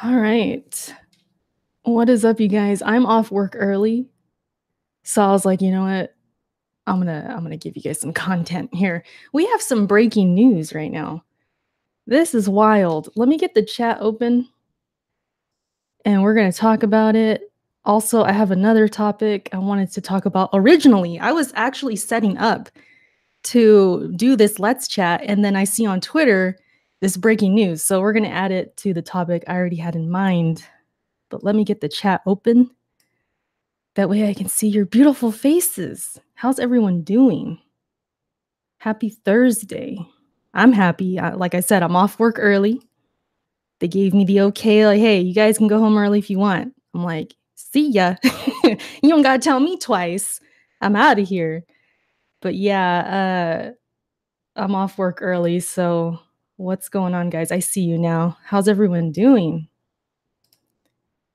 All right. What is up, you guys? I'm off work early, so I was like, you know what? I'm gonna give you guys some content here. We have some breaking news right now. This is wild. Let me get the chat open and we're gonna talk about it. Also, I have another topic I wanted to talk about. Originally, I was actually setting up to do this Let's Chat, and then I see on Twitter this breaking news. So we're gonna add it to the topic I already had in mind. But let me get the chat open. That way I can see your beautiful faces. How's everyone doing? Happy Thursday. I'm happy. Like I said, I'm off work early. They gave me the okay, like, hey, you guys can go home early if you want. I'm like, see ya. You don't gotta tell me twice. I'm out of here. But yeah, I'm off work early. So what's going on, guys? I see you now. How's everyone doing?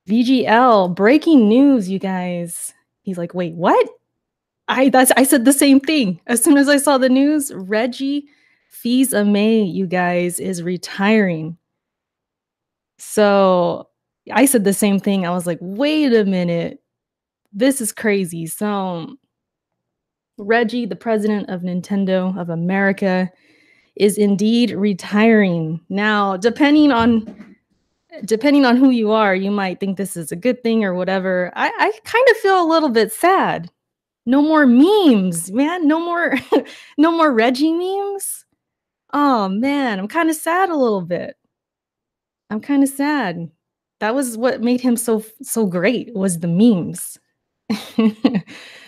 VGL, breaking news, you guys. He's like, wait, what? I said the same thing. As soon as I saw the news, Reggie Fils-Aimé, you guys, is retiring. So I said the same thing. I was like, wait a minute. This is crazy. So Reggie, the president of Nintendo of America, is indeed retiring. Now, depending on who you are, you might think this is a good thing or whatever. I kind of feel a little bit sad. No more memes, man. No more no more Reggie memes. Oh man, I'm kind of sad a little bit. I'm kind of sad. That was what made him so great was the memes.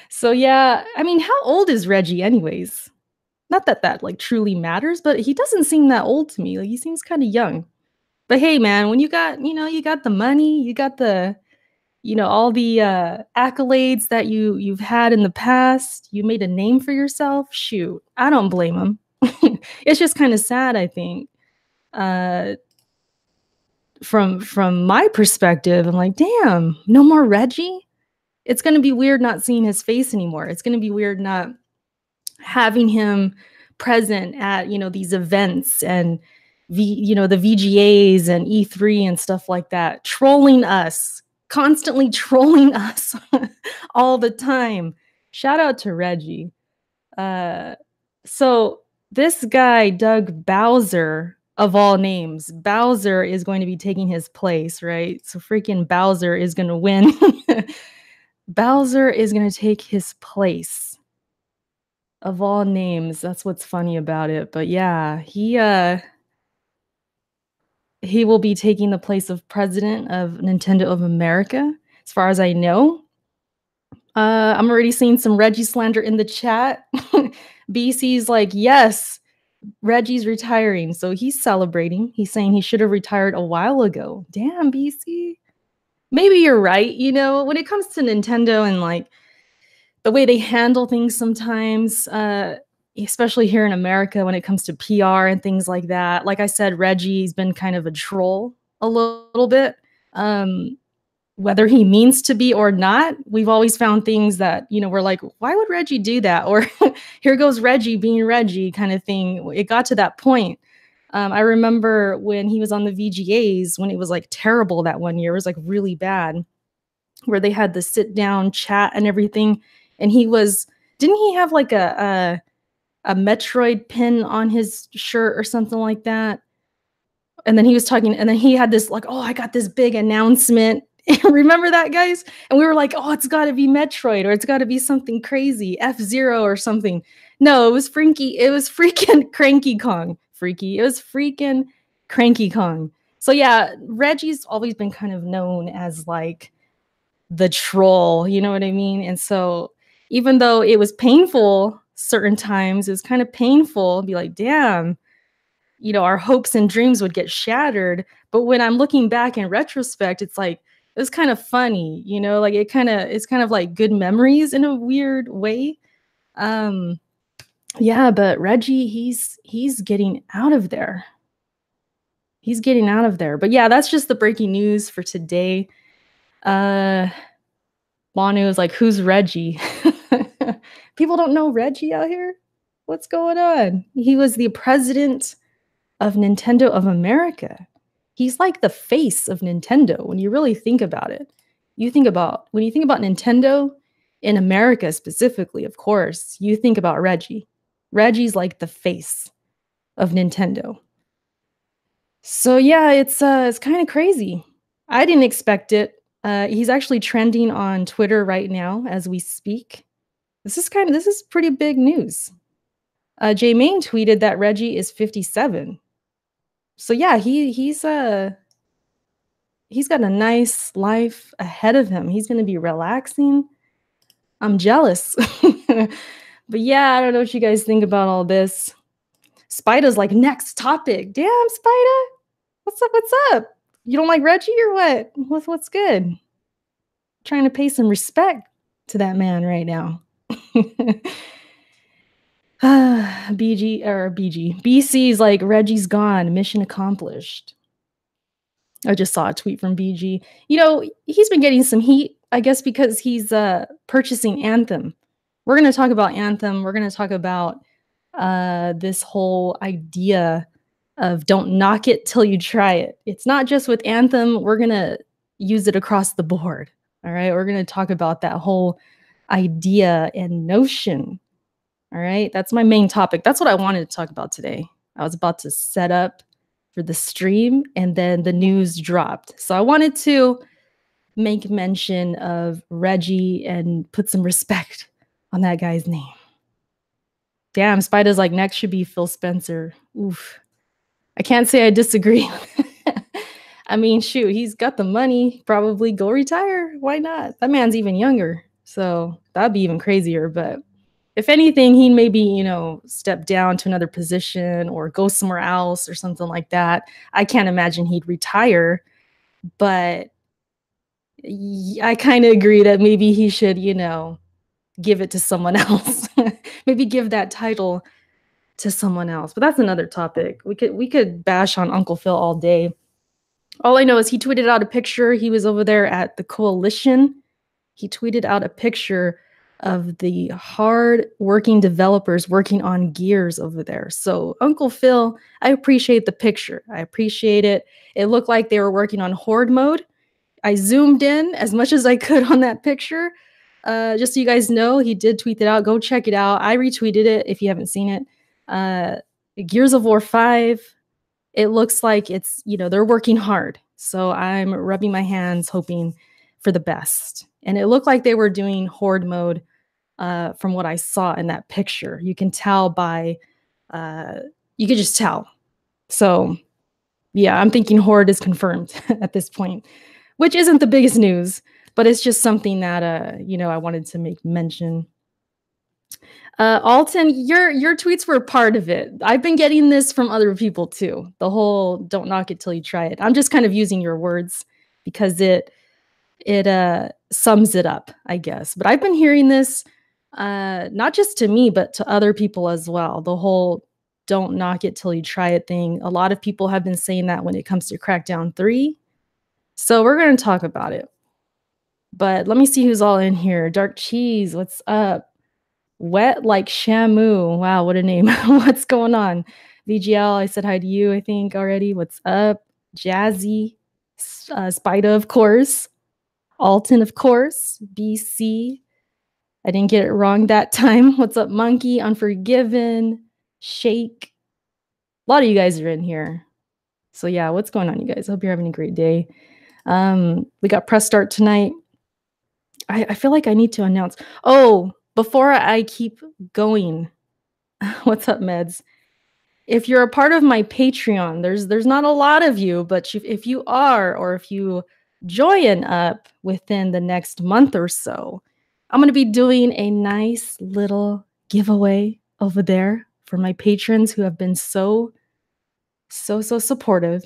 So yeah, I mean, how old is Reggie anyways? Not that that like truly matters, but he doesn't seem that old to me. Like he seems kind of young. But hey man, when you got, you got the money, you got the all the accolades that you've had in the past, you made a name for yourself. Shoot, I don't blame him. It's just kind of sad, I think. Uh, from my perspective, I'm like, damn, no more Reggie. It's gonna be weird not seeing his face anymore. It's gonna be weird not having him present at these events and the VGAs and E3 and stuff like that, trolling us, constantly trolling us all the time. Shout out to Reggie. Uh, so this guy, Doug Bowser, of all names, Bowser is going to be taking his place, right? So freaking Bowser is going to win. Bowser is going to take his place of all names. That's what's funny about it. But yeah, he will be taking the place of president of Nintendo of America, as far as I know. I'm already seeing some Reggie slander in the chat. BC's like, yes, Reggie's retiring. So he's celebrating. He's saying he should have retired a while ago. Damn, BC. Maybe you're right. When it comes to Nintendo and like the way they handle things sometimes, especially here in America when it comes to PR and things like that. Like I said, Reggie's been kind of a troll a little bit. Whether he means to be or not, we've always found things that, we're like, why would Reggie do that? Or here goes Reggie being Reggie kind of thing. It got to that point. I remember when he was on the VGAs, when it was like terrible that one year, it was like really bad, where they had the sit down chat and everything. And didn't he have like a Metroid pin on his shirt or something like that? And then he was talking, and then he had this like, oh, I got this big announcement. Remember that, guys? And we were like, oh, it's got to be Metroid, or it's got to be something crazy, F-Zero or something. No, it was Freaky. It was freaking Cranky Kong. Freaky. It was freaking Cranky Kong. So yeah, Reggie's always been kind of known as like the troll, you know what I mean? And so even though it was painful certain times, it was kind of painful, be like, damn, our hopes and dreams would get shattered. But when I'm looking back in retrospect, it's like, it was kind of funny, like it's kind of like good memories in a weird way. Yeah, but Reggie, he's getting out of there. He's getting out of there. But yeah, that's just the breaking news for today. Manu is like, who's Reggie? People don't know Reggie out here. What's going on? He was the president of Nintendo of America. He's like the face of Nintendo when you really think about it. When you think about Nintendo in America specifically, of course, you think about Reggie. Reggie's like the face of Nintendo. So yeah, it's kind of crazy. I didn't expect it. He's actually trending on Twitter right now as we speak. This is pretty big news. J Main tweeted that Reggie is 57. So yeah, he's got a nice life ahead of him. He's gonna be relaxing. I'm jealous. But yeah, I don't know what you guys think about all this. Spida's like, next topic. Damn, Spida. What's up? What's up? You don't like Reggie or what? What's good? Trying to pay some respect to that man right now. BC's like, Reggie's gone. Mission accomplished. I just saw a tweet from BG. You know, he's been getting some heat, I guess, because he's purchasing Anthem. We're going to talk about Anthem. We're going to talk about this whole idea of don't knock it till you try it. It's not just with Anthem. We're going to use it across the board. All right. We're going to talk about that whole idea and notion. All right. That's my main topic. That's what I wanted to talk about today. I was about to set up for the stream and then the news dropped. So I wanted to make mention of Reggie and put some respect on that guy's name. Damn, Spida's like, next should be Phil Spencer. Oof. I can't say I disagree. I mean, shoot, he's got the money. Probably go retire. Why not? That man's even younger. So that'd be even crazier. But if anything, he maybe, you know, step down to another position or go somewhere else or something like that. I can't imagine he'd retire. But I kind of agree that maybe he should, you know, give it to someone else. Maybe give that title to someone else. But that's another topic. We could bash on Uncle Phil all day. All I know is he tweeted out a picture. He was over there at the coalition. He tweeted out a picture of the hard-working developers working on Gears over there. So Uncle Phil, I appreciate the picture. I appreciate it. It looked like they were working on Horde mode. I zoomed in as much as I could on that picture. Just so you guys know, he did tweet it out. Go check it out. I retweeted it if you haven't seen it. Gears of War 5, it looks like it's, you know, they're working hard. So I'm rubbing my hands, hoping for the best. And it looked like they were doing Horde mode from what I saw in that picture. You can tell by, you could just tell. So yeah, I'm thinking Horde is confirmed at this point, which isn't the biggest news. But it's just something that, you know, I wanted to make mention. Alton, your tweets were part of it. I've been getting this from other people too. The whole don't knock it till you try it. I'm just kind of using your words because it sums it up, I guess. But I've been hearing this not just to me, but to other people as well. The whole don't knock it till you try it thing. A lot of people have been saying that when it comes to Crackdown 3. So we're going to talk about it. But let me see who's all in here. Dark Cheese, what's up? Wet like Shamu. Wow, what a name. What's going on? VGL, I said hi to you, I think, already. What's up? Jazzy. Spida, of course. Alton, of course. BC. I didn't get it wrong that time. What's up, Monkey? Unforgiven. Shake. A lot of you guys are in here. So yeah, what's going on, you guys? I hope you're having a great day. We got press start tonight. I feel like I need to announce. Oh, before I keep going, what's up, Meds? If you're a part of my Patreon, there's not a lot of you, but if you are, or if you join up within the next month or so, I'm going to be doing a nice little giveaway over there for my patrons who have been so supportive.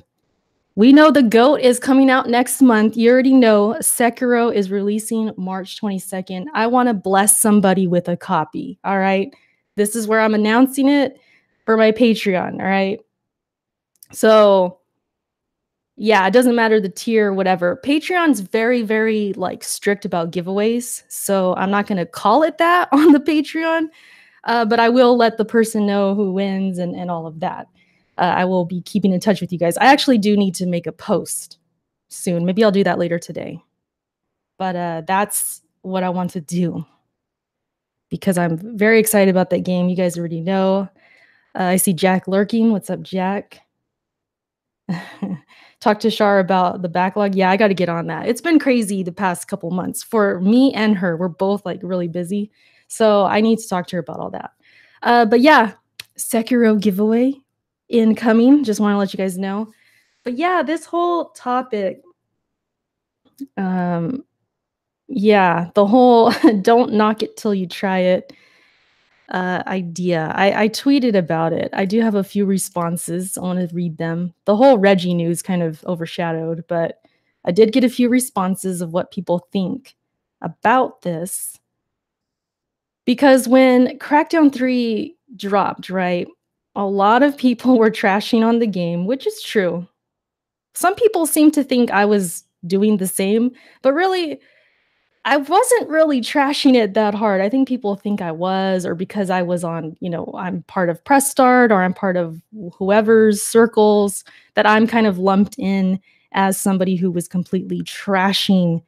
We know the GOAT is coming out next month. You already know Sekiro is releasing March 22nd. I want to bless somebody with a copy, all right? This is where I'm announcing it for my Patreon, all right? So, yeah, it doesn't matter the tier, whatever. Patreon's very, very, like, strict about giveaways, so I'm not going to call it that on the Patreon, but I will let the person know who wins and all of that. I will be keeping in touch with you guys. I actually do need to make a post soon. Maybe I'll do that later today. But that's what I want to do because I'm very excited about that game. You guys already know. I see Jack lurking. What's up, Jack? Talk to Shar about the backlog. Yeah, I got to get on that. It's been crazy the past couple months for me and her. We're both like really busy. So I need to talk to her about all that. But yeah, Sekiro giveaway incoming. Just want to let you guys know. But yeah, this whole topic, yeah, the whole don't knock it till you try it idea. I tweeted about it. I do have a few responses. I want to read them. The whole Reggie news kind of overshadowed, but I did get a few responses of what people think about this. Because when Crackdown 3 dropped, right, a lot of people were trashing on the game, which is true. Some people seem to think I was doing the same, but really, I wasn't really trashing it that hard. I think people think I was, or because I was on, I'm part of Press Start or I'm part of whoever's circles, that I'm kind of lumped in as somebody who was completely trashing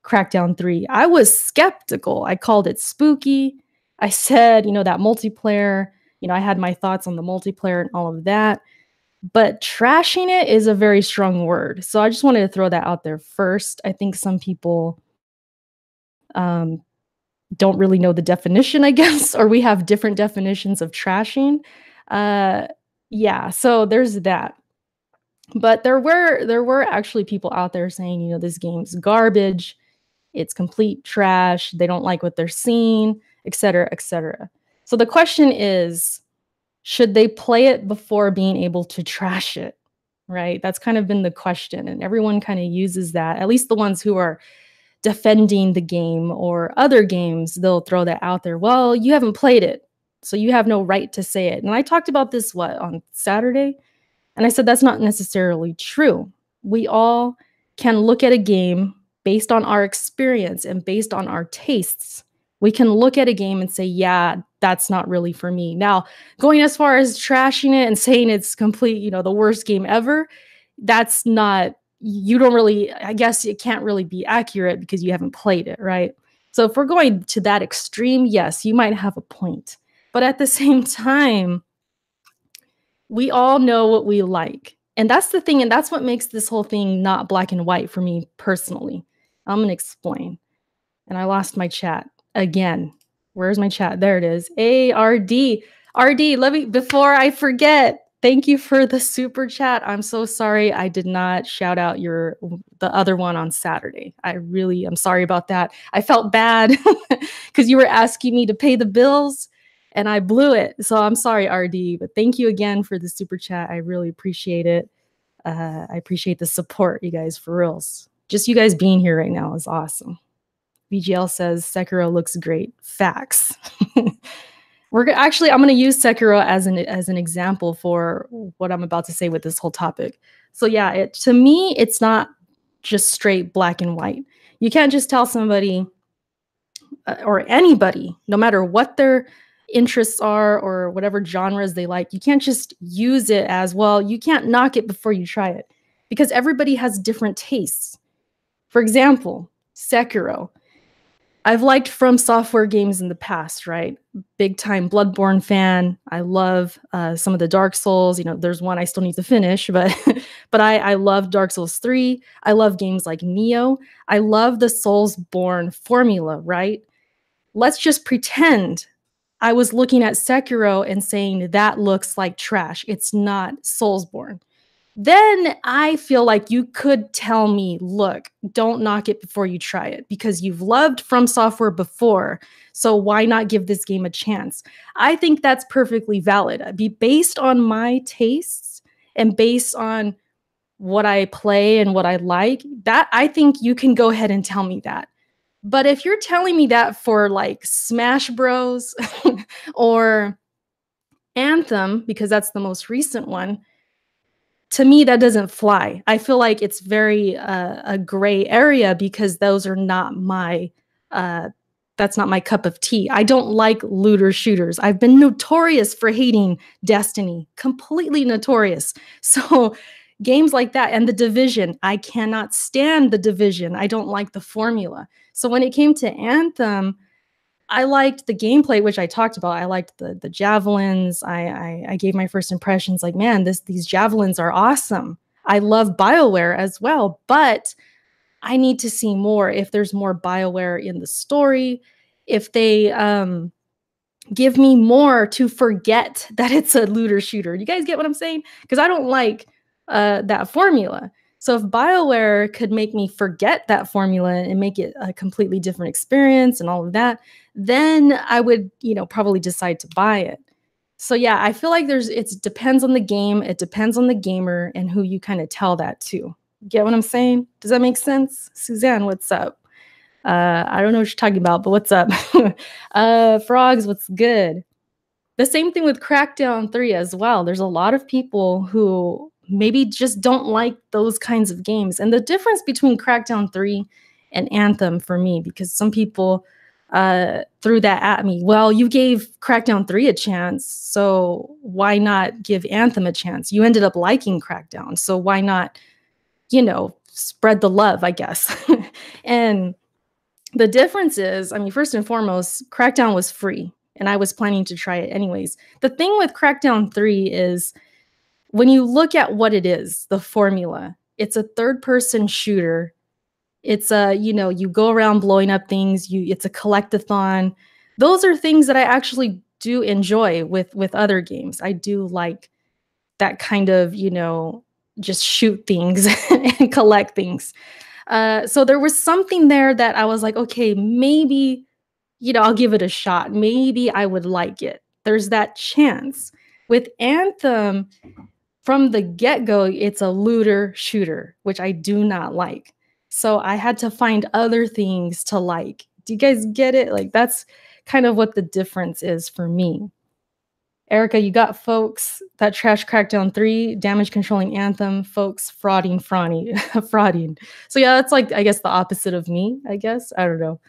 Crackdown 3. I was skeptical. I called it spooky. I said, that multiplayer, I had my thoughts on the multiplayer and all of that. But trashing it is a very strong word. So I just wanted to throw that out there first. I think some people don't really know the definition, I guess, or we have different definitions of trashing. Yeah, so there's that. But there were actually people out there saying, this game's garbage, it's complete trash, they don't like what they're seeing, etc., etc. So the question is, should they play it before being able to trash it? Right? That's kind of been the question, and everyone kind of uses that. At least the ones who are defending the game or other games, they'll throw that out there. Well, you haven't played it, so you have no right to say it. And I talked about this, on Saturday? And I said that's not necessarily true. We all can look at a game based on our experience and based on our tastes. We can look at a game and say, yeah, that's not really for me. Now, going as far as trashing it and saying it's complete, the worst game ever, that's not, you don't really, I guess it can't really be accurate because you haven't played it, right? So if we're going to that extreme, yes, you might have a point. But at the same time, we all know what we like. And that's the thing, and that's what makes this whole thing not black and white for me personally. I'm going to explain. And I lost my chat again. Where's my chat? There it is. ARD. RD, let me, before I forget, thank you for the super chat. I'm so sorry I did not shout out the other one on Saturday. I'm sorry about that. I felt bad because you were asking me to pay the bills and I blew it. So I'm sorry, RD, but thank you again for the super chat. I really appreciate it. I appreciate the support, you guys, for reals. Just you guys being here right now is awesome. VGL says Sekiro looks great. Facts. I'm going to use Sekiro as an example for what I'm about to say with this whole topic. So yeah, to me, it's not just straight black and white. You can't just tell somebody or anybody, no matter what their interests are or whatever genres they like, you can't just use it as, well, you can't knock it before you try it, because everybody has different tastes. For example, Sekiro. I've liked From Software games in the past, right? Big time Bloodborne fan. I love some of the Dark Souls. There's one I still need to finish, but but I love Dark Souls 3. I love games like Neo. I love the Soulsborne formula, right? Let's just pretend I was looking at Sekiro and saying that looks like trash. It's not Soulsborne. Then I feel like you could tell me, look, don't knock it before you try it, because you've loved From Software before, so why not give this game a chance? I think that's perfectly valid. Based on my tastes and based on what I play and what I like, that I think you can go ahead and tell me that. But if you're telling me that for like Smash Bros or Anthem, because that's the most recent one, to me, that doesn't fly. I feel like it's very a gray area, because those are not my That's not my cup of tea. I don't like looter shooters. I've been notorious for hating Destiny, completely notorious. So games like that and The Division, I cannot stand The Division. I don't like the formula. So when it came to Anthem, I liked the gameplay, which I talked about. I liked the javelins. I gave my first impressions like, man, these javelins are awesome. I love BioWare as well, but I need to see more. If there's more BioWare in the story, if they give me more to forget that it's a looter shooter. You guys get what I'm saying? Because I don't like that formula. So if BioWare could make me forget that formula and make it a completely different experience and all of that, then I would, probably decide to buy it. So yeah, I feel like it depends on the game, it depends on the gamer and who you kind of tell that to. Get what I'm saying? Does that make sense? Suzanne, what's up? I don't know what you're talking about, but what's up? Frogs, what's good? The same thing with Crackdown 3 as well. There's a lot of people who maybe just don't like those kinds of games. And the difference between Crackdown 3 and Anthem for me, because some people threw that at me. Well, you gave Crackdown 3 a chance, so why not give Anthem a chance? You ended up liking Crackdown, so why not, spread the love, I guess. And the difference is, I mean, first and foremost, Crackdown was free, and I was planning to try it anyways. The thing with Crackdown 3 is when you look at what it is, the formula, it's a third-person shooter. It's you go around blowing up things, it's a collectathon. Those are things that I actually do enjoy with other games. I do like that kind of, just shoot things and collect things. So there was something there that I was like, okay, maybe, I'll give it a shot. Maybe I would like it. There's that chance. With Anthem, from the get-go, it's a looter shooter, which I do not like. So I had to find other things to like. Do you guys get it? Like, that's kind of what the difference is for me. Erica, you got folks that trash Crackdown 3, damage controlling Anthem, folks frauding. Frauding. So yeah, that's like, I guess, the opposite of me, I guess. I don't know.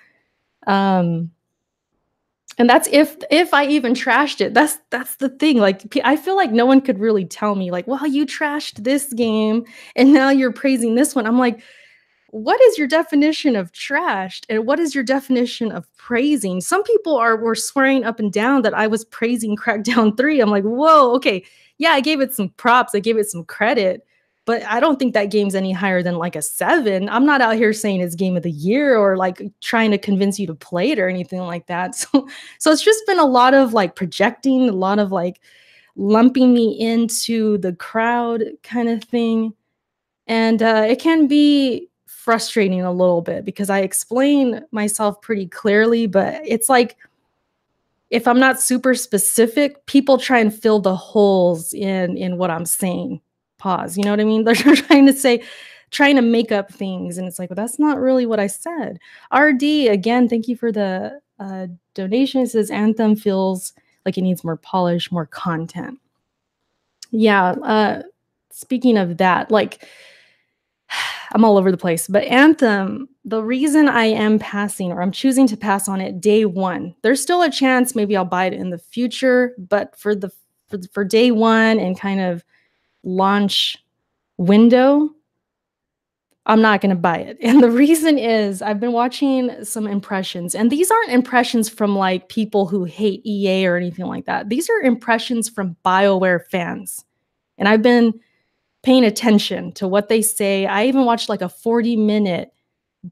And that's if I even trashed it. That's the thing. Like, I feel like no one could really tell me, like, well, you trashed this game and now you're praising this one. I'm like, what is your definition of trashed and what is your definition of praising? Some people were swearing up and down that I was praising Crackdown 3. I'm like, whoa, okay. Yeah, I gave it some props. I gave it some credit, but I don't think that game's any higher than like a 7. I'm not out here saying it's game of the year or like trying to convince you to play it or anything like that. So it's just been a lot of like projecting, a lot of like lumping me into the crowd kind of thing. And it can be frustrating a little bit because I explain myself pretty clearly, but it's like if I'm not super specific, people try and fill the holes in what I'm saying. Pause. You know what I mean? They're trying to make up things, and it's like, well, that's not really what I said. RD, again, thank you for the donation. It says Anthem feels like it needs more polish, more content. Yeah. Speaking of that, like, I'm all over the place, but Anthem, the reason I am passing or I'm choosing to pass on it day one, there's still a chance maybe I'll buy it in the future, but for day one and kind of launch window, I'm not going to buy it. And the reason is I've been watching some impressions, and these aren't impressions from like people who hate EA or anything like that. These are impressions from BioWare fans. And I've been paying attention to what they say. I even watched like a 40-minute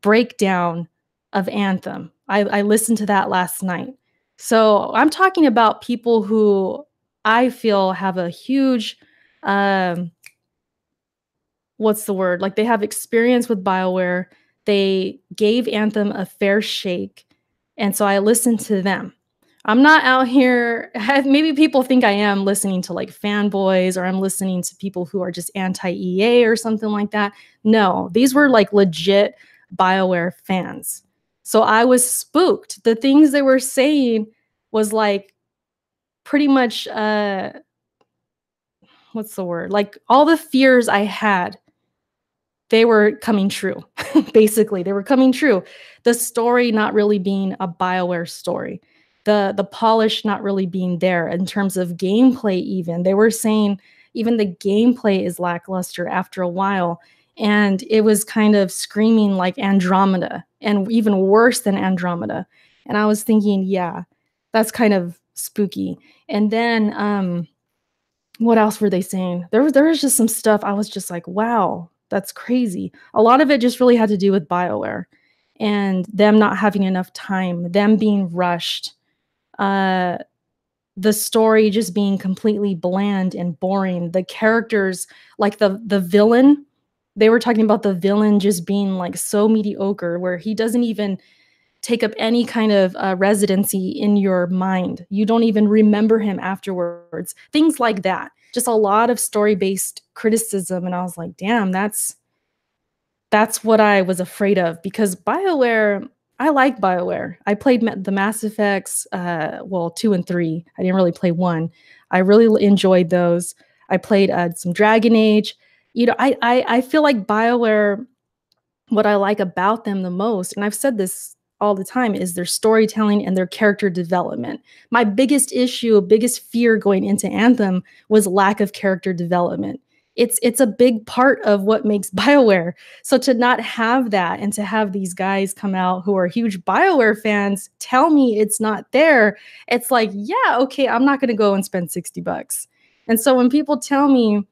breakdown of Anthem. I listened to that last night. So I'm talking about people who I feel have a huge, what's the word? Like they have experience with BioWare. They gave Anthem a fair shake. And so I listened to them. I'm not out here, maybe people think I am listening to like fanboys or I'm listening to people who are just anti-EA or something like that. No, these were like legit BioWare fans. So I was spooked. The things they were saying was like pretty much, what's the word? Like all the fears I had they were coming true. Basically, they were coming true. The story not really being a BioWare story. The polish not really being there in terms of gameplay even. They were saying even the gameplay is lackluster after a while, and it was kind of screaming like Andromeda, and even worse than Andromeda. And I was thinking, yeah, that's kind of spooky. And then, what else were they saying? There was just some stuff I was just like, "Wow, that's crazy." A lot of it just really had to do with BioWare and them not having enough time, them being rushed, uh, the story just being completely bland and boring. The characters, like the villain, they were talking about the villain just being, like, so mediocre where he doesn't even take up any kind of residency in your mind. You don't even remember him afterwards. Things like that. Just a lot of story-based criticism, and I was like, "Damn, that's what I was afraid of," because BioWare, I like BioWare. I played the Mass Effects, well, 2 and 3. I didn't really play 1. I really enjoyed those. I played some Dragon Age. You know, I feel like BioWare, what I like about them the most, and I've said this all the time, is their storytelling and their character development. My biggest issue, biggest fear going into Anthem was lack of character development. It's a big part of what makes BioWare. So to not have that and to have these guys come out who are huge BioWare fans tell me it's not there, it's like, yeah, okay, I'm not going to go and spend 60 bucks. And so when people tell me,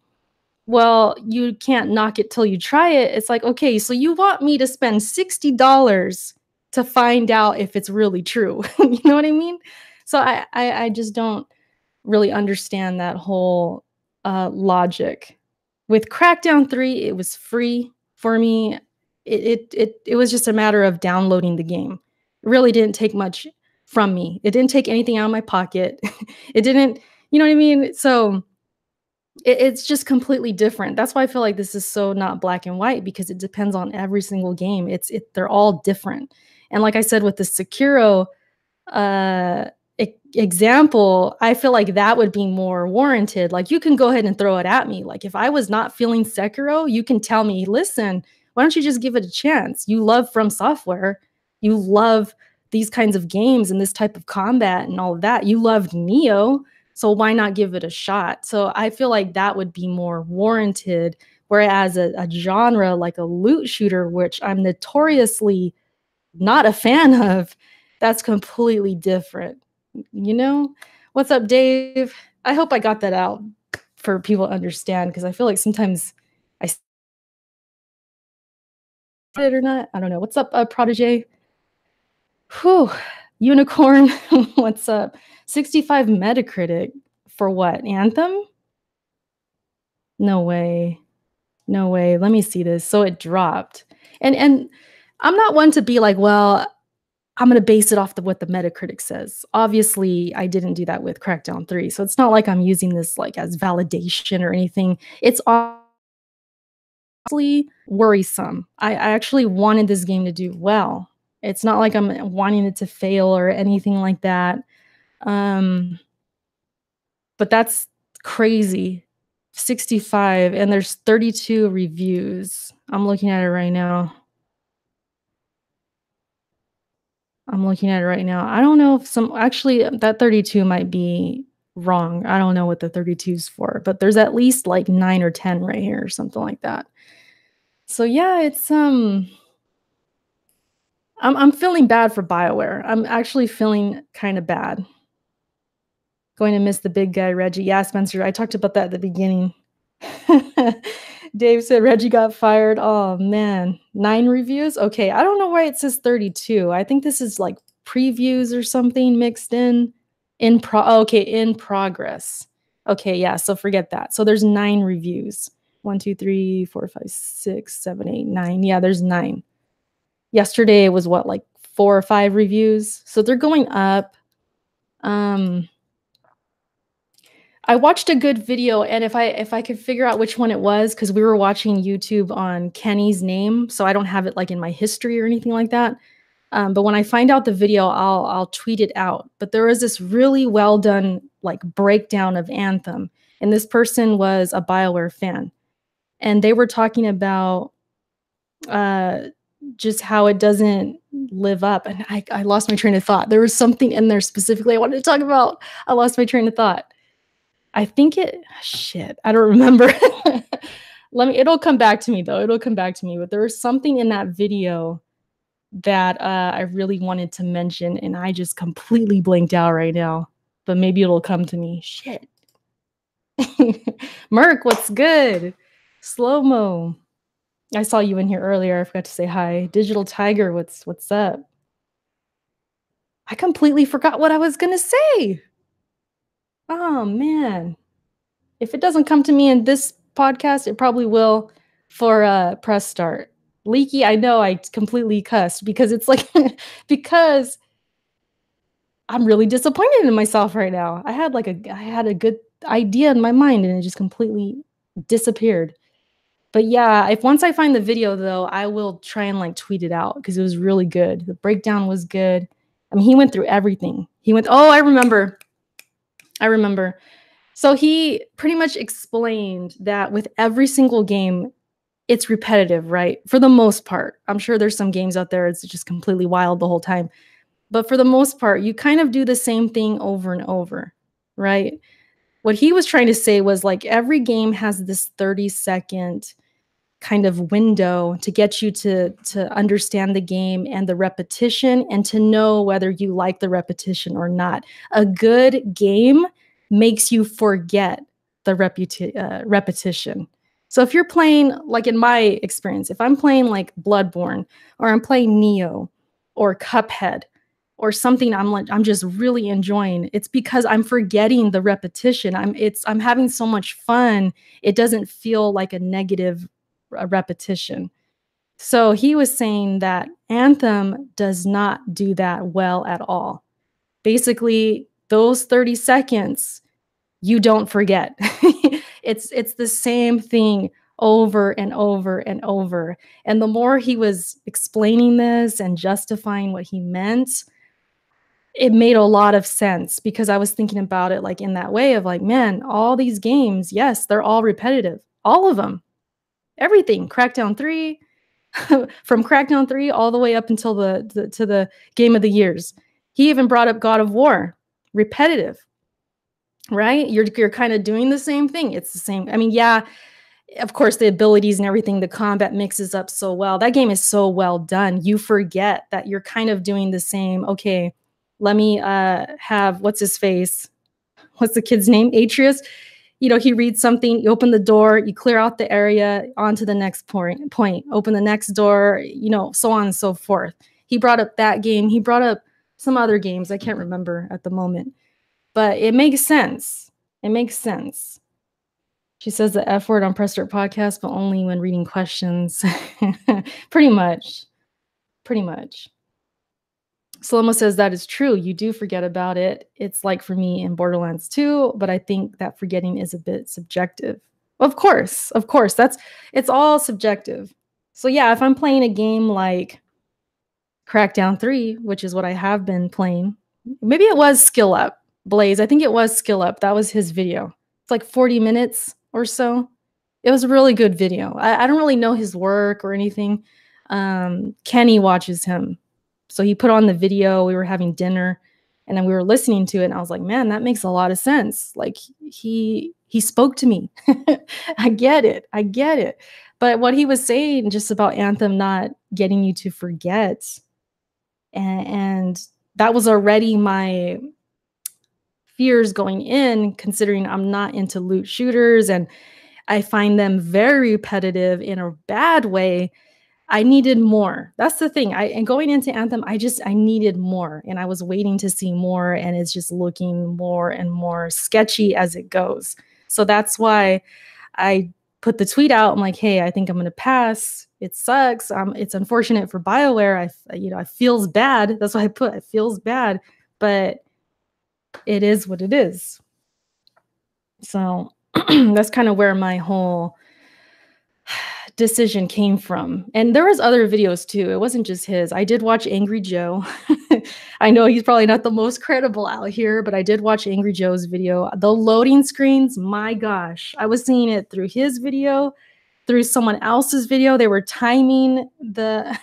well, you can't knock it till you try it. It's like, okay, so you want me to spend $60 to find out if it's really true. You know what I mean? So I just don't really understand that whole logic. With Crackdown 3, it was free for me. It was just a matter of downloading the game. It really didn't take much from me. It didn't take anything out of my pocket. It didn't, you know what I mean? So it's just completely different. That's why I feel like this is so not black and white, because it depends on every single game. They're all different. And like I said with the Sekiro uh example, I feel like that would be more warranted. Like, you can go ahead and throw it at me. Like, if I was not feeling Sekiro, you can tell me, listen, why don't you just give it a chance? You love From Software. You love these kinds of games and this type of combat and all of that. You loved Neo. So why not give it a shot? So I feel like that would be more warranted. Whereas a genre like a loot shooter, which I'm notoriously not a fan of, that's completely different. You know? What's up, Dave? I hope I got that out for people to understand, because I feel like sometimes I say it or not. I don't know. What's up, Protege? Whew. Unicorn, what's up? 65 Metacritic for what? Anthem? No way. No way. Let me see this. So it dropped. And I'm not one to be like, well, I'm gonna base it off what the Metacritic says. Obviously, I didn't do that with Crackdown 3, so it's not like I'm using this like as validation or anything. It's honestly worrisome. I actually wanted this game to do well. It's not like I'm wanting it to fail or anything like that. But that's crazy. 65, and there's 32 reviews. I'm looking at it right now. I don't know if actually, that 32 might be wrong. I don't know what the 32 is for, but there's at least like 9 or 10 right here or something like that. So yeah, it's I'm feeling bad for BioWare. I'm actually feeling kind of bad. Going to miss the big guy, Reggie. Yeah, Spencer, I talked about that at the beginning. Dave said Reggie got fired. Oh man, 9 reviews. Okay, I don't know why it says 32. I think this is like previews or something mixed in. Okay, in progress. Okay, yeah. So forget that. So there's 9 reviews. 1, 2, 3, 4, 5, 6, 7, 8, 9. Yeah, there's 9. Yesterday it was what, like 4 or 5 reviews. So they're going up. I watched a good video, and if I could figure out which one it was, because we were watching YouTube on Kenny's name, so I don't have it like in my history or anything like that. But when I find out the video, I'll tweet it out. But there was this really well done like breakdown of Anthem, and this person was a BioWare fan, and they were talking about uh, just how it doesn't live up. And I lost my train of thought. There was something in there specifically I wanted to talk about. I lost my train of thought. I think shit, I don't remember. It'll come back to me though. It'll come back to me. But there was something in that video that I really wanted to mention, and I just completely blanked out right now. But maybe it'll come to me. Shit. Merc, what's good? Slow-mo. I saw you in here earlier. I forgot to say hi. Digital Tiger, what's up? I completely forgot what I was gonna say. Oh man. If it doesn't come to me in this podcast, it probably will for press start. Leaky, I know I completely cussed because it's like because I'm really disappointed in myself right now. I had a good idea in my mind and it just completely disappeared. But yeah, if once I find the video though, I will try and like tweet it out because it was really good. The breakdown was good. I mean, he went through everything. Oh, I remember. So he pretty much explained that with every single game, it's repetitive, right? For the most part. I'm sure there's some games out there it's just completely wild the whole time. But for the most part, you kind of do the same thing over and over, right? What he was trying to say was like every game has this 30-second kind of window to get you to understand the game and the repetition and to know whether you like the repetition or not. A good game makes you forget the repetition. So if you're playing, like in my experience, if I'm playing like Bloodborne or I'm playing Neo or Cuphead or something I'm just really enjoying, it's because I'm forgetting the repetition. I'm having so much fun. It doesn't feel like a negative repetition. So he was saying that Anthem does not do that well at all. Basically, those 30 seconds, you don't forget. It's the same thing over and over and over. And the more he was explaining this and justifying what he meant, it made a lot of sense because I was thinking about it like in that way of like, man, all these games, yes, they're all repetitive. All of them. Everything. Crackdown 3, from Crackdown 3 all the way up until the Game of the Years. He even brought up God of War. Repetitive. Right? You're kind of doing the same thing. It's the same. I mean, yeah, of course, the abilities and everything, the combat mixes up so well. That game is so well done. You forget that you're kind of doing the same. Okay, let me have, what's his face? What's the kid's name? Atreus. He reads something, you open the door, you clear out the area, on to the next point, open the next door, so on and so forth. He brought up that game. He brought up some other games. I can't remember at the moment. But it makes sense. It makes sense. She says the F word on Press Start podcast, but only when reading questions. Pretty much. Slomo says that is true. You do forget about it. It's like for me in Borderlands 2, but I think that forgetting is a bit subjective. Of course. It's all subjective. So yeah, if I'm playing a game like Crackdown 3, which is what I have been playing, maybe it was Skill Up. Blaze, I think it was Skill Up. That was his video. It's like 40 minutes or so. It was a really good video. I don't really know his work or anything. Kenny watches him. So he put on the video, we were having dinner, and then we were listening to it, and I was like, man, that makes a lot of sense. Like, he spoke to me. I get it. But what he was saying just about Anthem not getting you to forget, and that was already my fears going in, considering I'm not into loot shooters, and I find them very repetitive in a bad way. I needed more. That's the thing. And going into Anthem, I needed more, and I was waiting to see more, and it's just looking more and more sketchy as it goes. So that's why I put the tweet out. I'm like, hey, I think I'm going to pass. It sucks. It's unfortunate for BioWare. I feels bad. That's why I put it feels bad, but it is what it is. So that's kind of where my whole decision came from. And there was other videos too. It wasn't just his. I did watch Angry Joe. I know he's probably not the most credible out here, but I did watch Angry Joe's video. The loading screens, my gosh. I was seeing it through his video, through someone else's video. They were timing the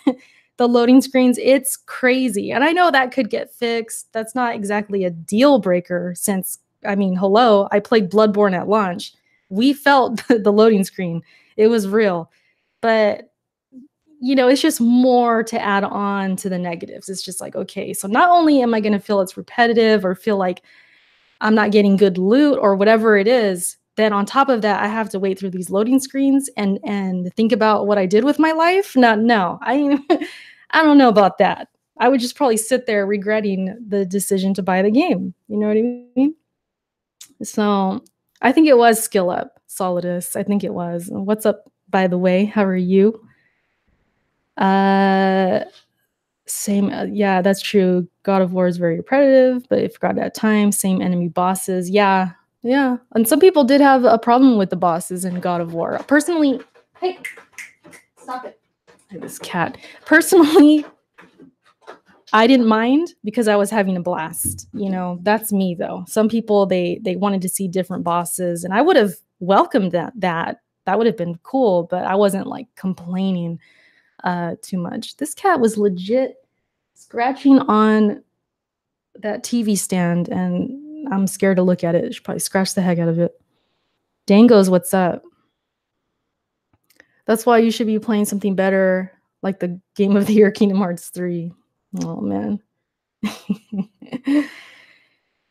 the loading screens. It's crazy. And I know that could get fixed. That's not exactly a deal breaker since, I mean, hello, I played Bloodborne at launch. We felt the loading screen. It was real. But it's just more to add on to the negatives. It's just like, okay, so not only am I going to feel it's repetitive or feel like I'm not getting good loot or whatever it is, then on top of that, I have to wait through these loading screens and think about what I did with my life. No, I I don't know about that. I would just probably sit there regretting the decision to buy the game. You know what I mean? So I think it was skill up, Solidus. I think it was. What's up, by the way? How are you? Same, yeah, that's true. God of War is very repetitive, but it forgot at times. Same enemy bosses. Yeah. And some people did have a problem with the bosses in God of War. Personally, hey, stop it. This cat. Personally, I didn't mind because I was having a blast. That's me though. Some people they wanted to see different bosses, and I would have welcomed that. That would have been cool, but I wasn't like complaining too much. This cat was legit scratching on that TV stand, and I'm scared to look at it. Should probably scratch the heck out of it. Dango's, what's up? That's why you should be playing something better, like the Game of the Year, Kingdom Hearts 3. Oh man.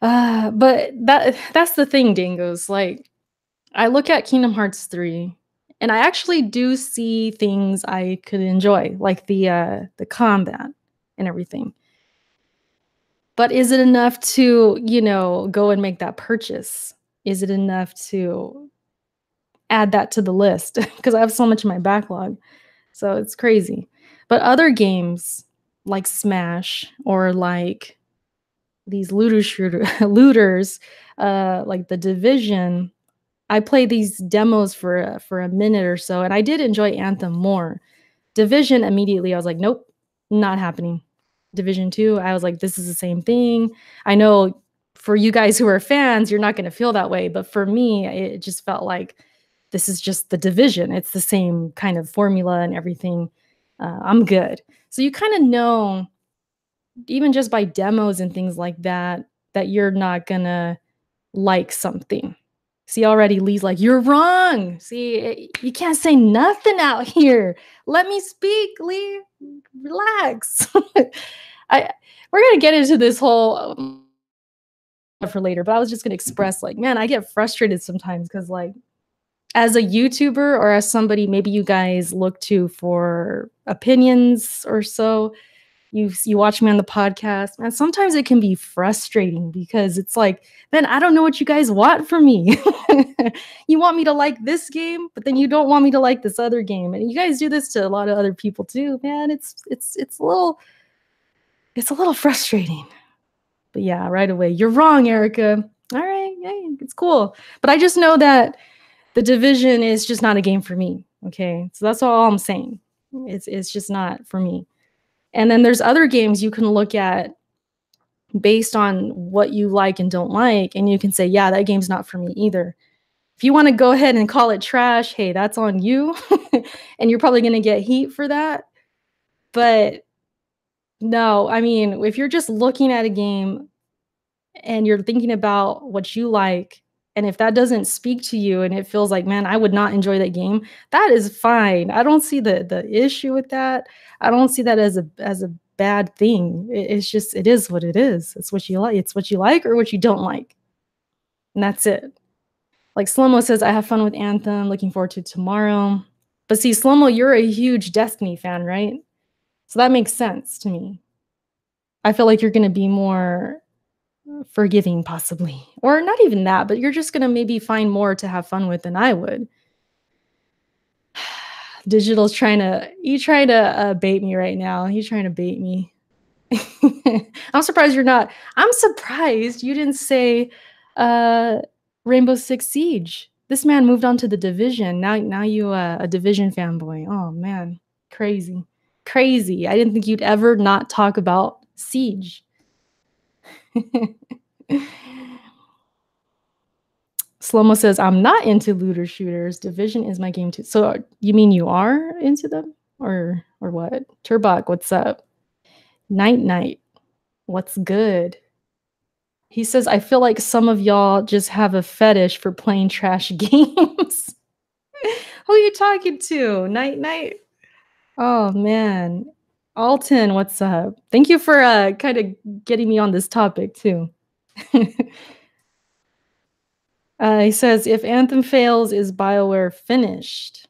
But that's the thing, Dangos. Like, I look at Kingdom Hearts 3, and I actually do see things I could enjoy, like the combat and everything. But is it enough to, go and make that purchase? Is it enough to add that to the list? Because I have so much in my backlog. So it's crazy. But other games like Smash or like these looters, like The Division, I played these demos for a minute or so, and I did enjoy Anthem more. Division, immediately, I was like, nope, not happening. Division 2, I was like, this is the same thing. I know for you guys who are fans, you're not going to feel that way. But for me, it just felt like this is just the Division. It's the same kind of formula and everything. I'm good. So you kind of know, even just by demos and things like that, that you're not going to like something. See, already Lee's like, you're wrong. See, you can't say nothing out here. Let me speak, Lee. Relax. We're going to get into this whole for later, but I was just going to express like, man, I get frustrated sometimes because like as a YouTuber or as somebody maybe you guys look to for opinions or so, you watch me on the podcast, and sometimes it can be frustrating because it's like, man, I don't know what you guys want from me. You want me to like this game, but then you don't want me to like this other game, and you guys do this to a lot of other people too, man. It's a little frustrating. But yeah, right away, you're wrong, Erica. All right, yeah, it's cool. But I just know that The Division is just not a game for me. Okay, so that's all I'm saying. It's just not for me. And then there's other games you can look at based on what you like and don't like, and you can say, yeah, that game's not for me either. If you want to go ahead and call it trash, hey, that's on you. And you're probably going to get heat for that. But no, I mean, if you're just looking at a game and you're thinking about what you like, and if that doesn't speak to you and it feels like, man, I would not enjoy that game, that is fine. I don't see the issue with that. I don't see that as a bad thing. It's just, it is what it is. It's what you like. It's what you like or what you don't like. And that's it. Like Slomo says, I have fun with Anthem. Looking forward to tomorrow. But see, Slomo, you're a huge Destiny fan, right? So that makes sense to me. I feel like you're going to be more forgiving possibly, or not even that, but you're just gonna maybe find more to have fun with than I would. Digital's trying to bait me right now. He's trying to bait me. I'm surprised you're not. I'm surprised you didn't say Rainbow Six Siege. This man moved on to The Division. Now you a Division fanboy. Oh man, crazy. I didn't think you'd ever not talk about Siege. Slow-mo says, "I'm not into looter shooters. Division is my game too." So, you mean you are into them? Or what? Turbach, what's up? Night Night, what's good? He says, "I feel like some of y'all just have a fetish for playing trash games." Who are you talking to? Night Night? Oh, man. Alton, what's up? Thank you for, kinda getting me on this topic too. He says, "If Anthem fails, is BioWare finished?"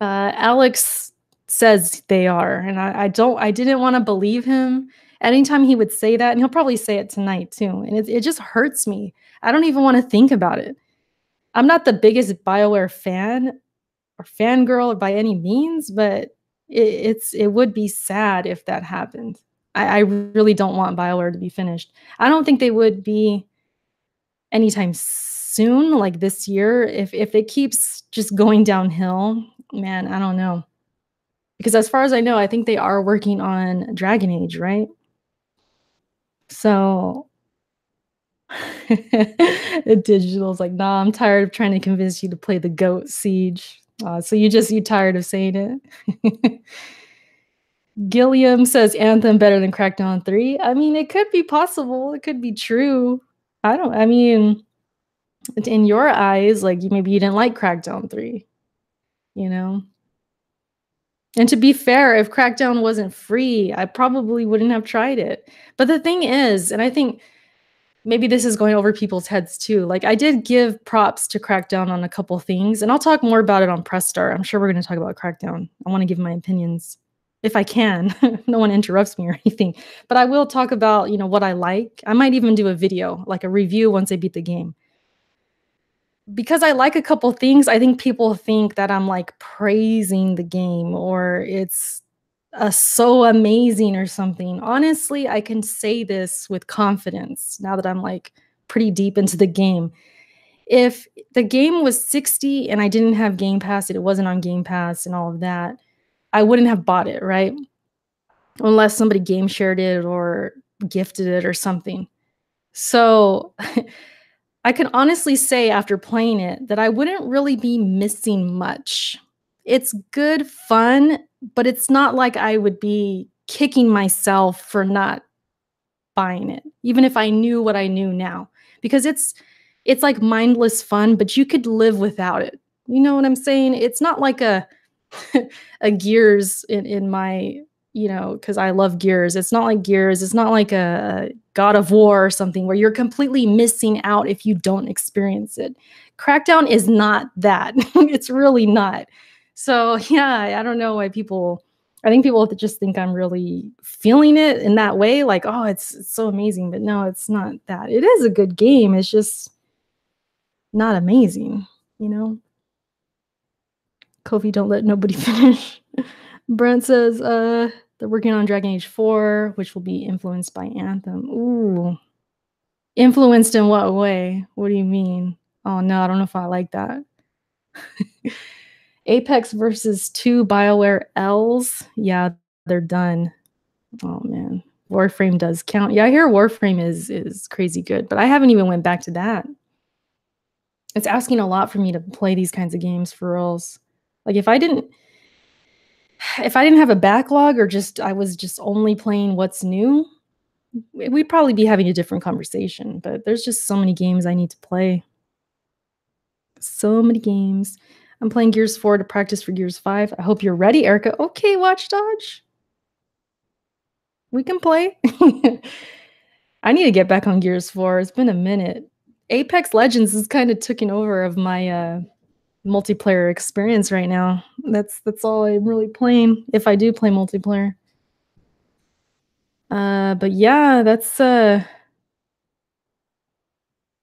Alex says they are, and I didn't wanna believe him. Anytime he would say that, and he'll probably say it tonight too, and it just hurts me. I don't even wanna think about it. I'm not the biggest BioWare fan or fangirl by any means, but it would be sad if that happened. I really don't want BioWare to be finished. I don't think they would be anytime soon, like this year. If it keeps just going downhill, man, I don't know. Because as far as I know, I think they are working on Dragon Age, right? So Digital's like, "Nah, I'm tired of trying to convince you to play the GOAT Siege." So you tired of saying it? Gilliam says Anthem better than Crackdown 3. I mean, it could be possible. It could be true. I mean, in your eyes, like, maybe you didn't like Crackdown 3, you know? And to be fair, if Crackdown wasn't free, I probably wouldn't have tried it. But the thing is, and I think maybe this is going over people's heads too, like, I did give props to Crackdown on a couple things, and I'll talk more about it on Press Start. I'm sure we're gonna talk about Crackdown. I wanna give my opinions if I can. No one interrupts me or anything. But I will talk about, what I like. I might even do a video, like a review once I beat the game. Because I like a couple things, I think people think that I'm, like, praising the game or it's, so amazing or something. Honestly, I can say this with confidence now that I'm, like, pretty deep into the game. If the game was 60 and I didn't have Game Pass, it wasn't on Game Pass and all of that, I wouldn't have bought it, right? Unless somebody game shared it or gifted it or something. So I can honestly say after playing it that I wouldn't really be missing much. It's good fun, but it's not like I would be kicking myself for not buying it, even if I knew what I knew now. Because it's like mindless fun, but you could live without it. You know what I'm saying? It's not like a a Gears in my, because I love Gears. It's not like Gears. It's not like a God of War or something where you're completely missing out if you don't experience it. Crackdown is not that. It's really not. So yeah, I don't know why I think people just think I'm really feeling it in that way. Like, oh, it's so amazing. But no, it's not that. It is a good game. It's just not amazing, you know? Kofi, don't let nobody finish. Brent says, they're working on Dragon Age 4, which will be influenced by Anthem. Ooh. Influenced in what way? What do you mean? Oh no, I don't know if I like that. Apex versus 2 BioWare Ls. Yeah, they're done. Oh man. Warframe does count. Yeah, I hear Warframe is crazy good, but I haven't even went back to that. It's asking a lot for me to play these kinds of games for reals. Like if I didn't have a backlog or I was just only playing what's new, we'd probably be having a different conversation, but there's just so many games I need to play. So many games. I'm playing Gears 4 to practice for Gears 5. I hope you're ready, Erica. Okay, Watch Dodge. We can play. I need to get back on Gears 4. It's been a minute. Apex Legends is kind of taking over of my multiplayer experience right now. That's all I'm really playing if I do play multiplayer. But yeah, that's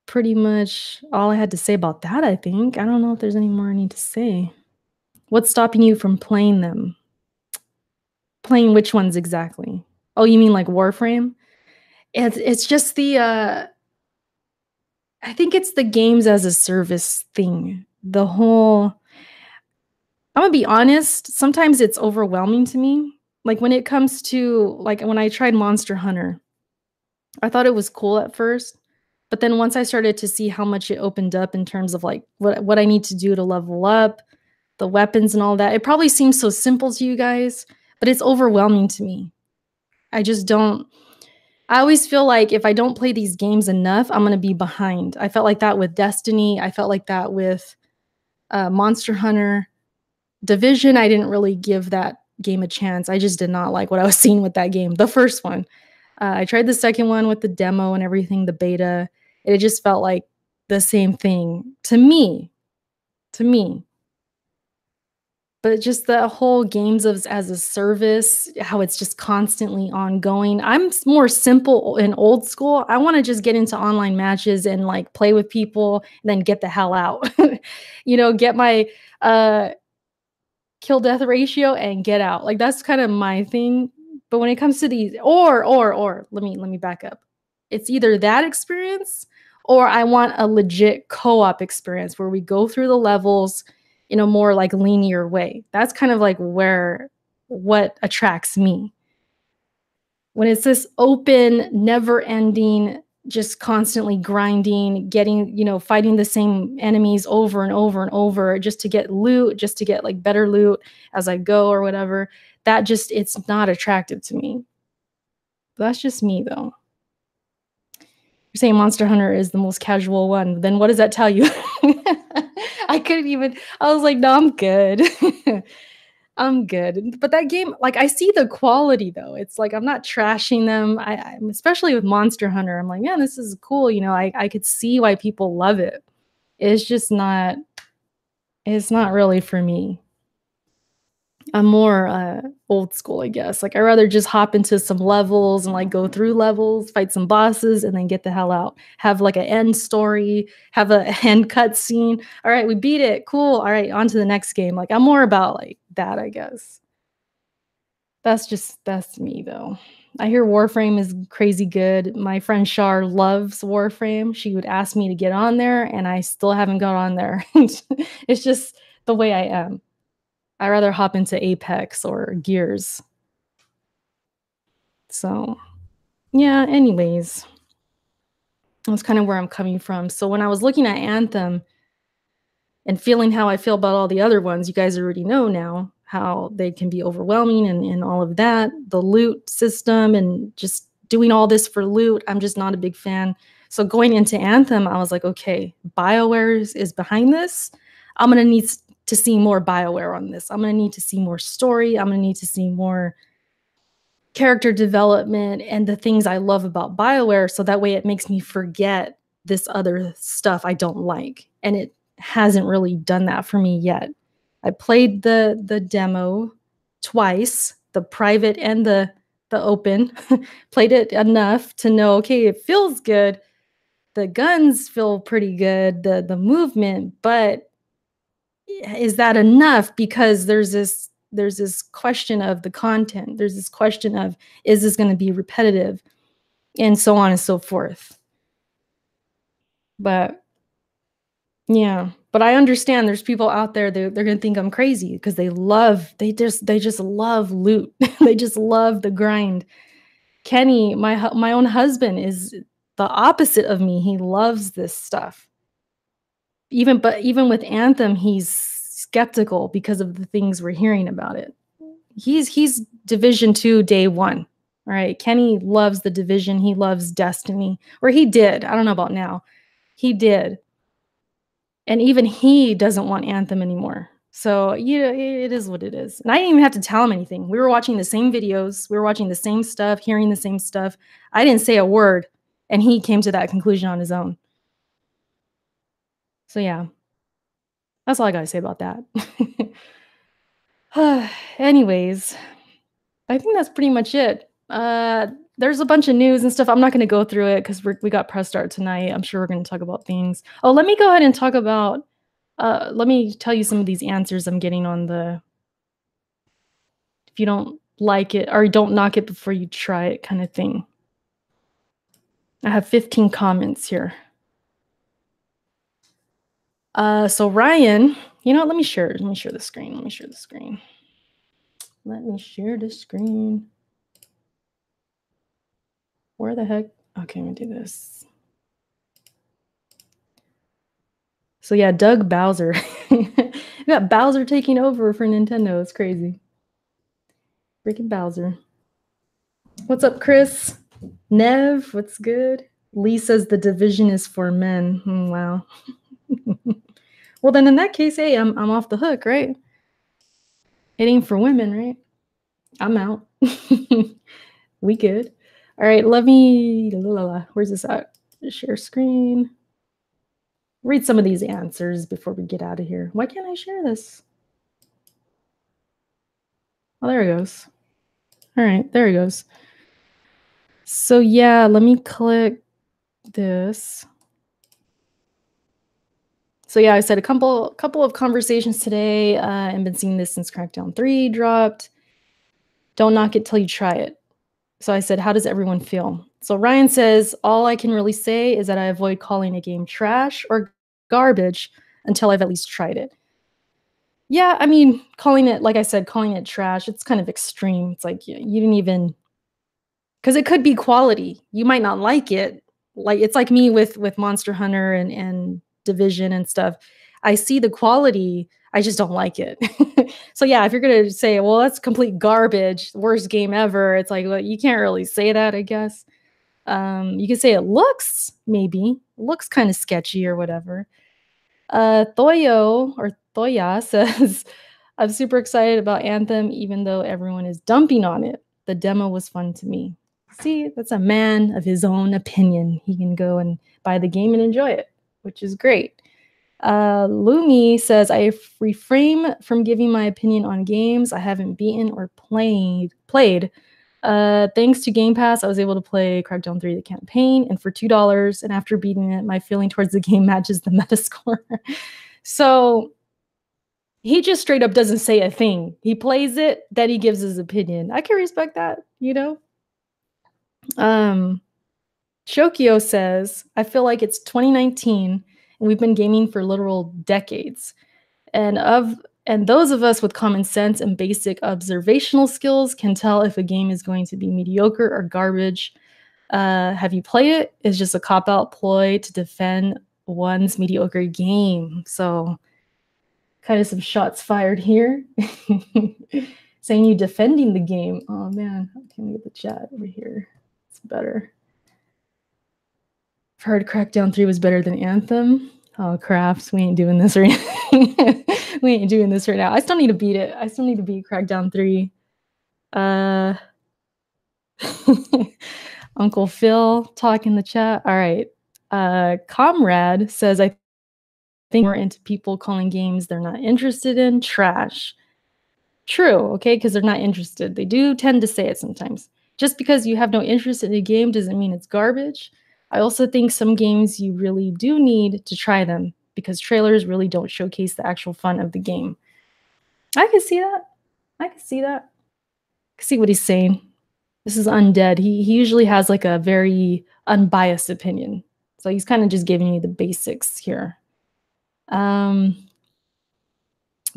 pretty much all I had to say about that, I think. I don't know if there's any more I need to say. What's stopping you from playing them? Playing which ones exactly? Oh, you mean like Warframe? It's just the I think it's the games as a service thing. The whole I'm gonna be honest, sometimes it's overwhelming to me. Like when it comes to like when I tried Monster Hunter, I thought it was cool at first, But then once I started to see how much it opened up in terms of, like, what I need to do to level up, the weapons and all that, it probably seems so simple to you guys, but it's overwhelming to me. I just don't I always feel like if I don't play these games enough, I'm gonna be behind. I felt like that with Destiny, I felt like that with, Monster Hunter. Division, I didn't really give that game a chance. I just did not like what I was seeing with that game, the first one. I tried the second one with the demo and everything, the beta. It just felt like the same thing to me. But just the whole games as a service, how it's just constantly ongoing. I'm more simple and old school. I wanna just get into online matches and, like, play with people, and then get the hell out. Get my, kill death ratio and get out. Like, that's kinda my thing. But when it comes to these let me back up. It's either that experience or I want a legit co-op experience where we go through the levels in a more, like, linear way. That's kind of like where what attracts me. When it's this open, never-ending, just constantly grinding, fighting the same enemies over and over and over just to get loot, just to get, like, better loot as I go or whatever, it's not attractive to me. That's just me, though. You're saying Monster Hunter is the most casual one, then what does that tell you? I was like, "No, I'm good." I'm good. But that game, like, I see the quality though. It's like I'm not trashing them. I'm especially with Monster Hunter. I'm like, "Man, this is cool." I could see why people love it. It's just not it's not really for me. I'm more, old school, I guess. Like, I rather just hop into some levels and, like, go through levels, fight some bosses, and then get the hell out. Have, like, a end story, have a end cutscene. "Alright, we beat it. Cool. Alright, on to the next game." Like, I'm more about, like, that, I guess. That's me, though. I hear Warframe is crazy good. My friend Shar loves Warframe. She would ask me to get on there, and I still haven't got on there. It's just the way I am. I rather hop into Apex or Gears. So, yeah, anyways, that's kinda where I'm coming from. So when I was looking at Anthem and feeling how I feel about all the other ones, you guys already know now how they can be overwhelming and all of that. The loot system and just doing all this for loot, I'm just not a big fan. So going into Anthem, I was like, "Okay, BioWare is behind this. I'm gonna need to see more BioWare on this. I'm gonna need to see more story. I'm gonna need to see more character development and the things I love about BioWare, so that way it makes me forget this other stuff I don't like, and it hasn't really done that for me yet. I played the demo twice, the private and the open, played it enough to know, okay, it feels good, the guns feel pretty good, the movement, but is that enough? Because there's this question of the content. There's this question of, is this gonna be repetitive? And so on and so forth. But yeah, but I understand there's people out there, they're gonna think I'm crazy because they just love loot. They just love the grind. Kenny, my own husband, is the opposite of me. He loves this stuff. Even with Anthem, he's skeptical because of the things we're hearing about it. He's Division 2 day 1. All right. Kenny loves the Division. He loves Destiny. Or he did. I don't know about now. He did. And even he doesn't want Anthem anymore. So, it is what it is. And I didn't even have to tell him anything. We were watching the same videos. We were watching the same stuff, hearing the same stuff. I didn't say a word, and he came to that conclusion on his own. So, yeah, that's all I gotta say about that. Anyways, I think that's pretty much it. There's a bunch of news and stuff. I'm not gonna go through it because we got press start tonight. I'm sure we're gonna talk about things. Oh, let me go ahead and talk about. Let me tell you some of these answers I'm getting on the. If you don't like it or don't knock it before you try it, kind of thing. I have 15 comments here. So Ryan, let me share. Let me share the screen. Let me share the screen. Let me share the screen. Where the heck? Okay, let me do this. So yeah, Doug Bowser. We got Bowser taking over for Nintendo. It's crazy. Freaking Bowser. What's up, Chris? Nev, what's good? Lee says the division is for men. Wow. Well, then in that case, hey, I'm off the hook, right? It ain't for women, right? I'm out. We good. All right, let me. Where's this at? Share screen. Read some of these answers before we get out of here. Why can't I share this? Oh, there it goes. All right, there it goes. So yeah, let me click this. So yeah, I said a couple of conversations today, and been seeing this since Crackdown 3 dropped. Don't knock it till you try it. So I said, how does everyone feel? So Ryan says, all I can really say is that I avoid calling a game trash or garbage until I've at least tried it. Yeah, I mean, calling it, like I said, calling it trash, it's kind of extreme. It's like you didn't even, because it could be quality. You might not like it. Like it's like me with Monster Hunter and Division and stuff. I see the quality, I just don't like it. So yeah, if you're gonna say, well, that's complete garbage, worst game ever, it's like, well, you can't really say that, I guess. You could say it looks kind of sketchy or whatever. Toyo or Toya says, I'm super excited about Anthem, even though everyone is dumping on it. The demo was fun to me. See, that's a man of his own opinion. He can go and buy the game and enjoy it, which is great. Lumi says, I refrain from giving my opinion on games I haven't beaten or played. Thanks to Game Pass, I was able to play Crackdown 3, the campaign, and for $2, and after beating it, my feeling towards the game matches the Metascore. So he just straight up doesn't say a thing. He plays it, then he gives his opinion. I can respect that, you know? Shokio says, I feel like it's 2019 and we've been gaming for literal decades. And those of us with common sense and basic observational skills can tell if a game is going to be mediocre or garbage. Have you played it? It's just a cop-out ploy to defend one's mediocre game. So kind of some shots fired here. Saying you defending the game. Oh man, how can we get the chat over here? It's better. I've heard Crackdown 3 was better than Anthem. Oh, crafts, we ain't doing this right now. We ain't doing this right now. I still need to beat it. I still need to beat Crackdown 3. Uncle Phil, talk in the chat. All right. Comrade says, I think we're into people calling games they're not interested in trash. True, okay, because they're not interested. They do tend to say it sometimes. Just because you have no interest in a game doesn't mean it's garbage. I also think some games you really do need to try them because trailers really don't showcase the actual fun of the game. I can see that. I can see that. I can see what he's saying. This is Undead. He usually has like a very unbiased opinion. So he's kind of just giving you the basics here. The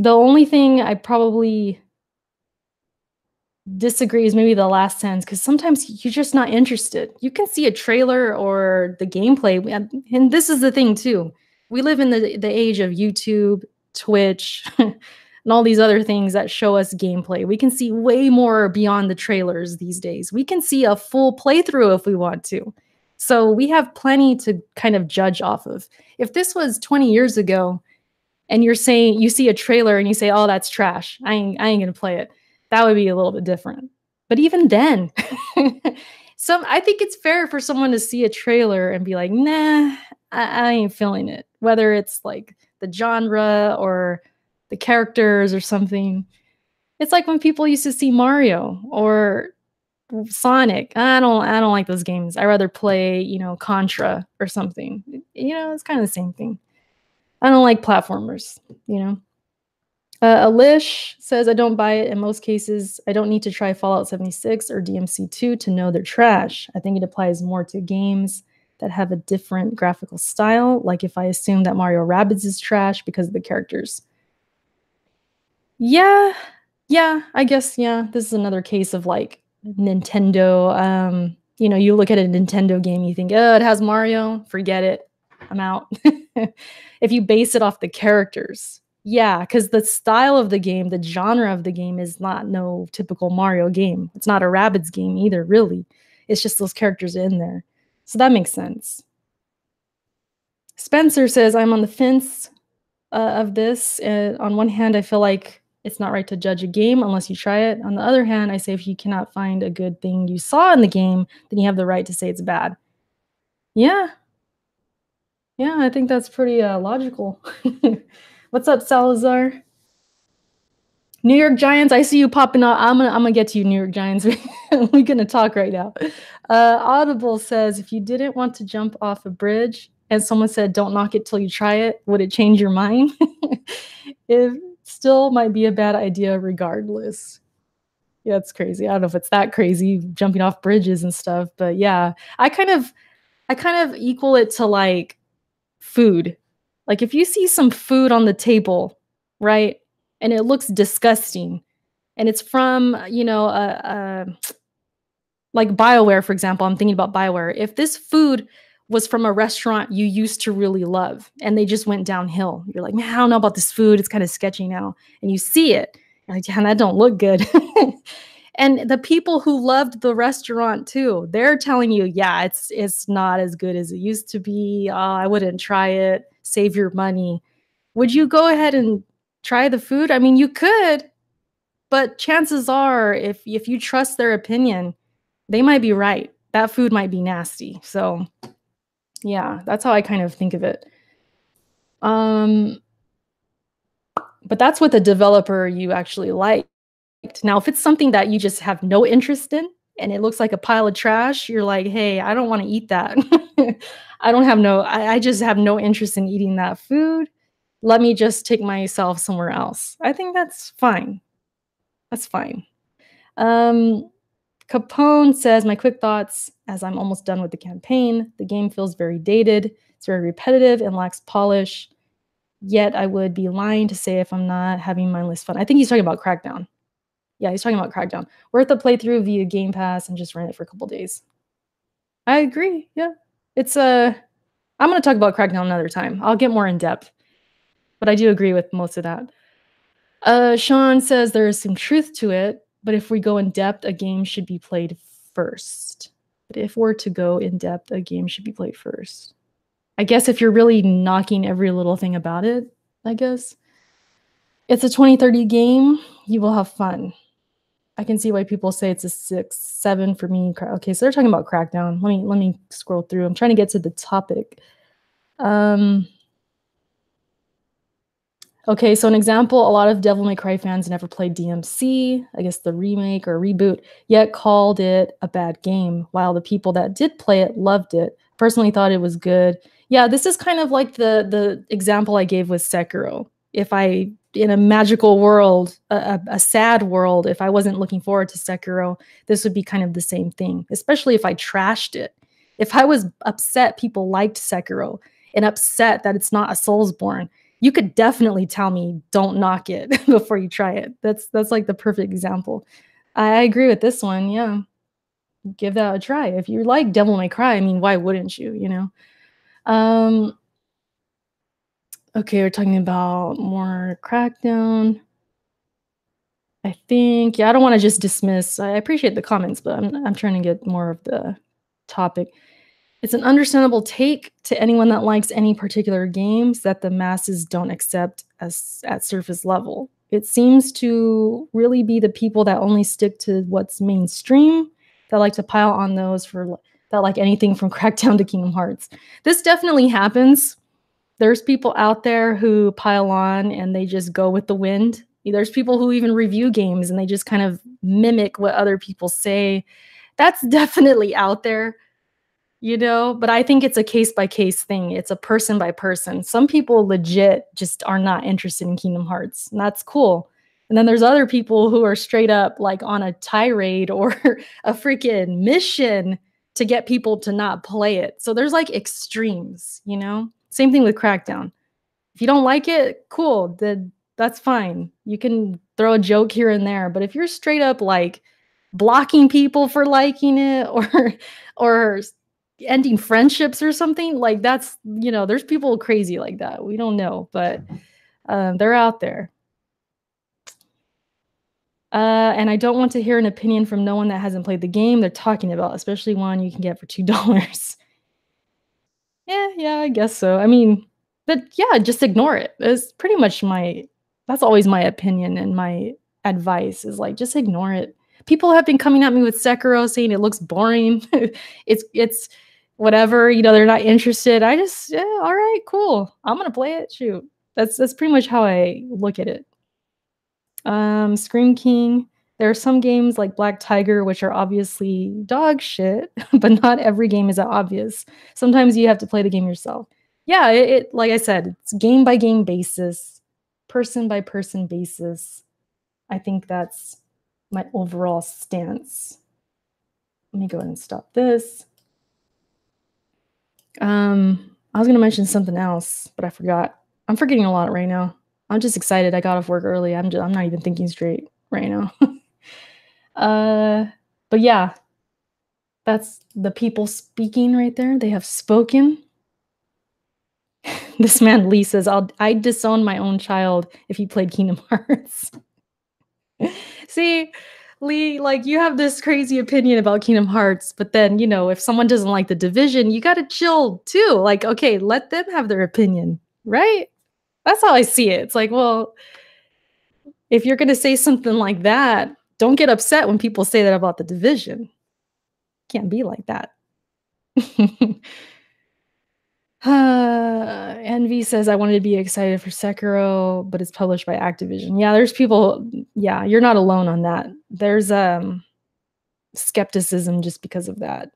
only thing I probably disagree is maybe the last sentence, because sometimes you're just not interested. You can see a trailer or the gameplay, and this is the thing too. We live in the age of YouTube, Twitch, and all these other things that show us gameplay. We can see way more beyond the trailers these days. We can see a full playthrough if we want to. So we have plenty to kind of judge off of. If this was 20 years ago and you're saying you see a trailer and you say, oh, that's trash, I ain't gonna play it, that would be a little bit different. But even then, I think it's fair for someone to see a trailer and be like, nah, I ain't feeling it. Whether it's like the genre or the characters or something. It's like when people used to see Mario or Sonic. I don't like those games. I rather play, Contra or something. It's kind of the same thing. I don't like platformers, Alish says, I don't buy it in most cases. I don't need to try Fallout 76 or DMC2 to know they're trash. I think it applies more to games that have a different graphical style, like if I assume that Mario Rabbids is trash because of the characters. Yeah, I guess, this is another case of like Nintendo. You look at a Nintendo game, you think, oh, it has Mario, forget it, I'm out. If you base it off the characters. Yeah, because the style of the game, the genre of the game is not no typical Mario game. It's not a Rabbids game either, really. It's just those characters in there. So that makes sense. Spencer says, I'm on the fence of this. On one hand, I feel like it's not right to judge a game unless you try it. On the other hand, I say if you cannot find a good thing you saw in the game, then you have the right to say it's bad. Yeah, yeah, I think that's pretty logical. What's up, Salazar? New York Giants, I see you popping out. I'm gonna get to you, New York Giants. We're gonna talk right now. Audible says, if you didn't want to jump off a bridge and someone said, don't knock it till you try it, would it change your mind? It still might be a bad idea regardless. Yeah, it's crazy. I don't know if it's that crazy, jumping off bridges and stuff, but yeah, I kind of equal it to like food. Like if you see some food on the table, right? And it looks disgusting and it's from, like BioWare, for example. I'm thinking about BioWare. If this food was from a restaurant you used to really love and they just went downhill, you're like, man, I don't know about this food. It's kind of sketchy now. And you see it, you're like, yeah, that don't look good. And the people who loved the restaurant too, they're telling you, yeah, it's not as good as it used to be. I wouldn't try it. Save your money. Would you go ahead and try the food? I mean, you could, but chances are, if you trust their opinion, they might be right. That food might be nasty. So, yeah, that's how I kind of think of it. But that's what the developer you actually liked. Now, if it's something that you just have no interest in and it looks like a pile of trash, you're like, hey, I don't want to eat that. I just have no interest in eating that food. Let me just take myself somewhere else. I think that's fine. That's fine. Capone says, my quick thoughts as I'm almost done with the campaign. The game feels very dated. It's very repetitive and lacks polish. Yet I would be lying to say if I'm not having mindless fun. I think he's talking about Crackdown. Yeah, he's talking about Crackdown. Worth a playthrough via Game Pass and just ran it for a couple days. I agree. Yeah. It's I'm going to talk about Crackdown another time. I'll get more in depth. But I do agree with most of that. Sean says there is some truth to it, but if we go in depth, a game should be played first. But if we're to go in depth, a game should be played first. I guess if you're really knocking every little thing about it, I guess. It's a 2030 game. You will have fun. I can see why people say it's a 6, 7 for me. Okay, so they're talking about Crackdown. Let me scroll through. I'm trying to get to the topic. Okay, so an example, a lot of Devil May Cry fans never played DMC, I guess the remake or reboot, yet called it a bad game, while the people that did play it loved it. Personally thought it was good. Yeah, this is kind of like the example I gave with Sekiro. If I, in a magical world, a sad world, if I wasn't looking forward to Sekiro, this would be kind of the same thing, especially if I trashed it. If I was upset people liked Sekiro and upset that it's not a Soulsborne, you could definitely tell me don't knock it before you try it. That's like the perfect example. I agree with this one. Yeah, give that a try. If you like Devil May Cry, I mean, why wouldn't you? You know. Okay, we're talking about more Crackdown. I think, yeah, I don't want to just dismiss. I appreciate the comments, but I'm trying to get more of the topic. It's an understandable take to anyone that likes any particular games that the masses don't accept as at surface level. It seems to really be the people that only stick to what's mainstream that like to pile on those that like anything from Crackdown to Kingdom Hearts. This definitely happens. There's people out there who pile on and they just go with the wind. There's people who even review games and they just kind of mimic what other people say. That's definitely out there. But I think it's a case-by-case thing. It's a person by person. Some people legit just are not interested in Kingdom Hearts, and that's cool. And then there's other people who are straight up like on a tirade or a freaking mission to get people to not play it. So there's like extremes, Same thing with Crackdown. If you don't like it, cool, that's fine. You can throw a joke here and there, but if you're straight up like blocking people for liking it or ending friendships or something. Like that's, there's people crazy like that. We don't know, but they're out there. And I don't want to hear an opinion from no one that hasn't played the game they're talking about, especially one you can get for $2. Yeah, I guess so. I mean, but yeah, just ignore it. It's pretty much that's always my opinion and my advice is like, just ignore it. People have been coming at me with Sekiro saying it looks boring. It's whatever, they're not interested. I just, yeah, all right, cool. I'm gonna play it. Shoot. That's pretty much how I look at it. Scream King. There are some games like Black Tiger which are obviously dog shit, but not every game is that obvious. Sometimes you have to play the game yourself. Yeah, it like I said, it's game by game basis, person by person basis. I think that's my overall stance. Let me go ahead and stop this. I was gonna mention something else, but I forgot. I'm forgetting a lot right now. I'm just excited. I got off work early. I'm not even thinking straight right now. But yeah, that's the people speaking right there. They have spoken. This man Lee says, I'd disown my own child if he played Kingdom Hearts. See, Lee, like you have this crazy opinion about Kingdom Hearts, but then, if someone doesn't like the Division, you gotta chill too. Like, okay, let them have their opinion, right? That's how I see it. It's like, well, if you're gonna say something like that, don't get upset when people say that about the Division. Can't be like that. Envy says, I wanted to be excited for Sekiro, but it's published by Activision. Yeah, there's people. Yeah, you're not alone on that. There's skepticism just because of that.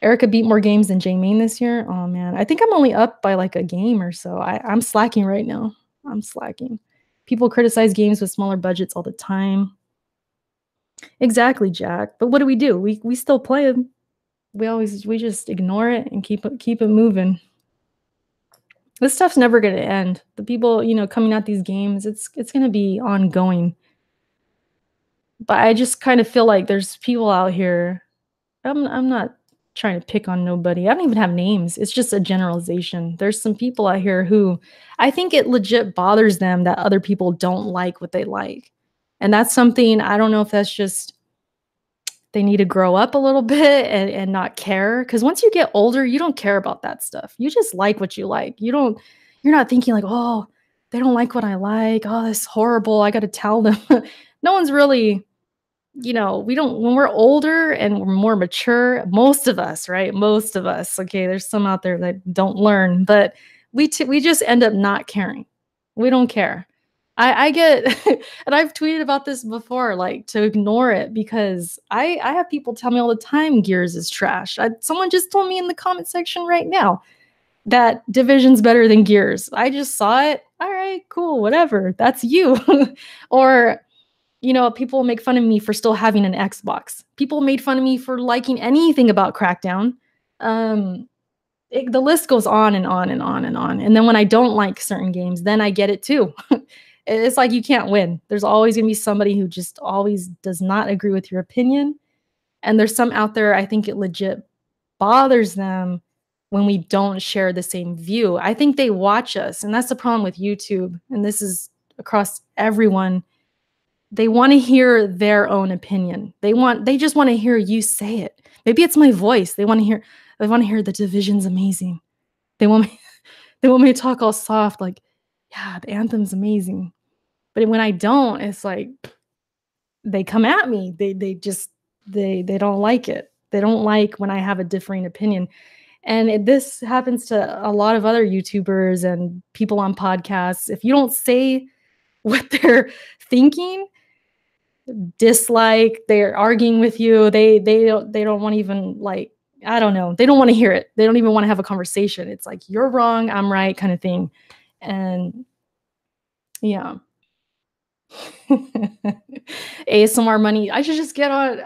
Erica beat more games than J-Main this year. Oh man, I think I'm only up by like a game or so. I'm slacking right now. I'm slacking. People criticize games with smaller budgets all the time. Exactly, Jack. But what do? We still play them. We just ignore it and keep it moving. This stuff's never gonna end. The people, coming at these games, it's gonna be ongoing. But I just kind of feel like there's people out here. I'm not trying to pick on nobody. I don't even have names. It's just a generalization. There's some people out here who I think it legit bothers them that other people don't like what they like. And that's something, I don't know if that's just they need to grow up a little bit and not care. Because once you get older, you don't care about that stuff. You just like what you like. You're not thinking like, oh, they don't like what I like. Oh, that's horrible. I got to tell them. No one's really, when we're older and we're more mature, most of us, right? Most of us, okay, there's some out there that don't learn, but we just end up not caring. We don't care. I get, and I've tweeted about this before, like to ignore it because I have people tell me all the time Gears is trash. Someone just told me in the comment section right now that Division's better than Gears. I just saw it. All right, cool, whatever. That's you. Or, people make fun of me for still having an Xbox. People made fun of me for liking anything about Crackdown. The list goes on and on and on and on. And then when I don't like certain games, then I get it too. It's like you can't win. There's always going to be somebody who just always does not agree with your opinion. And there's some out there, I think it legit bothers them when we don't share the same view. I think they watch us, and that's the problem with YouTube. And this is across everyone. They want to hear their own opinion. They just want to hear you say it. Maybe it's my voice. They want to hear the Division's amazing. They want me to talk all soft, like, yeah, the Anthem's amazing. But when I don't, it's like they come at me. They don't like it. They don't like when I have a differing opinion. And this happens to a lot of other YouTubers and people on podcasts. If you don't say what they're thinking, dislike, they're arguing with you, they don't want to even, like, I don't know. They don't want to hear it. They don't even want to have a conversation. It's like, you're wrong, I'm right kind of thing. And yeah. ASMR money. I should just get on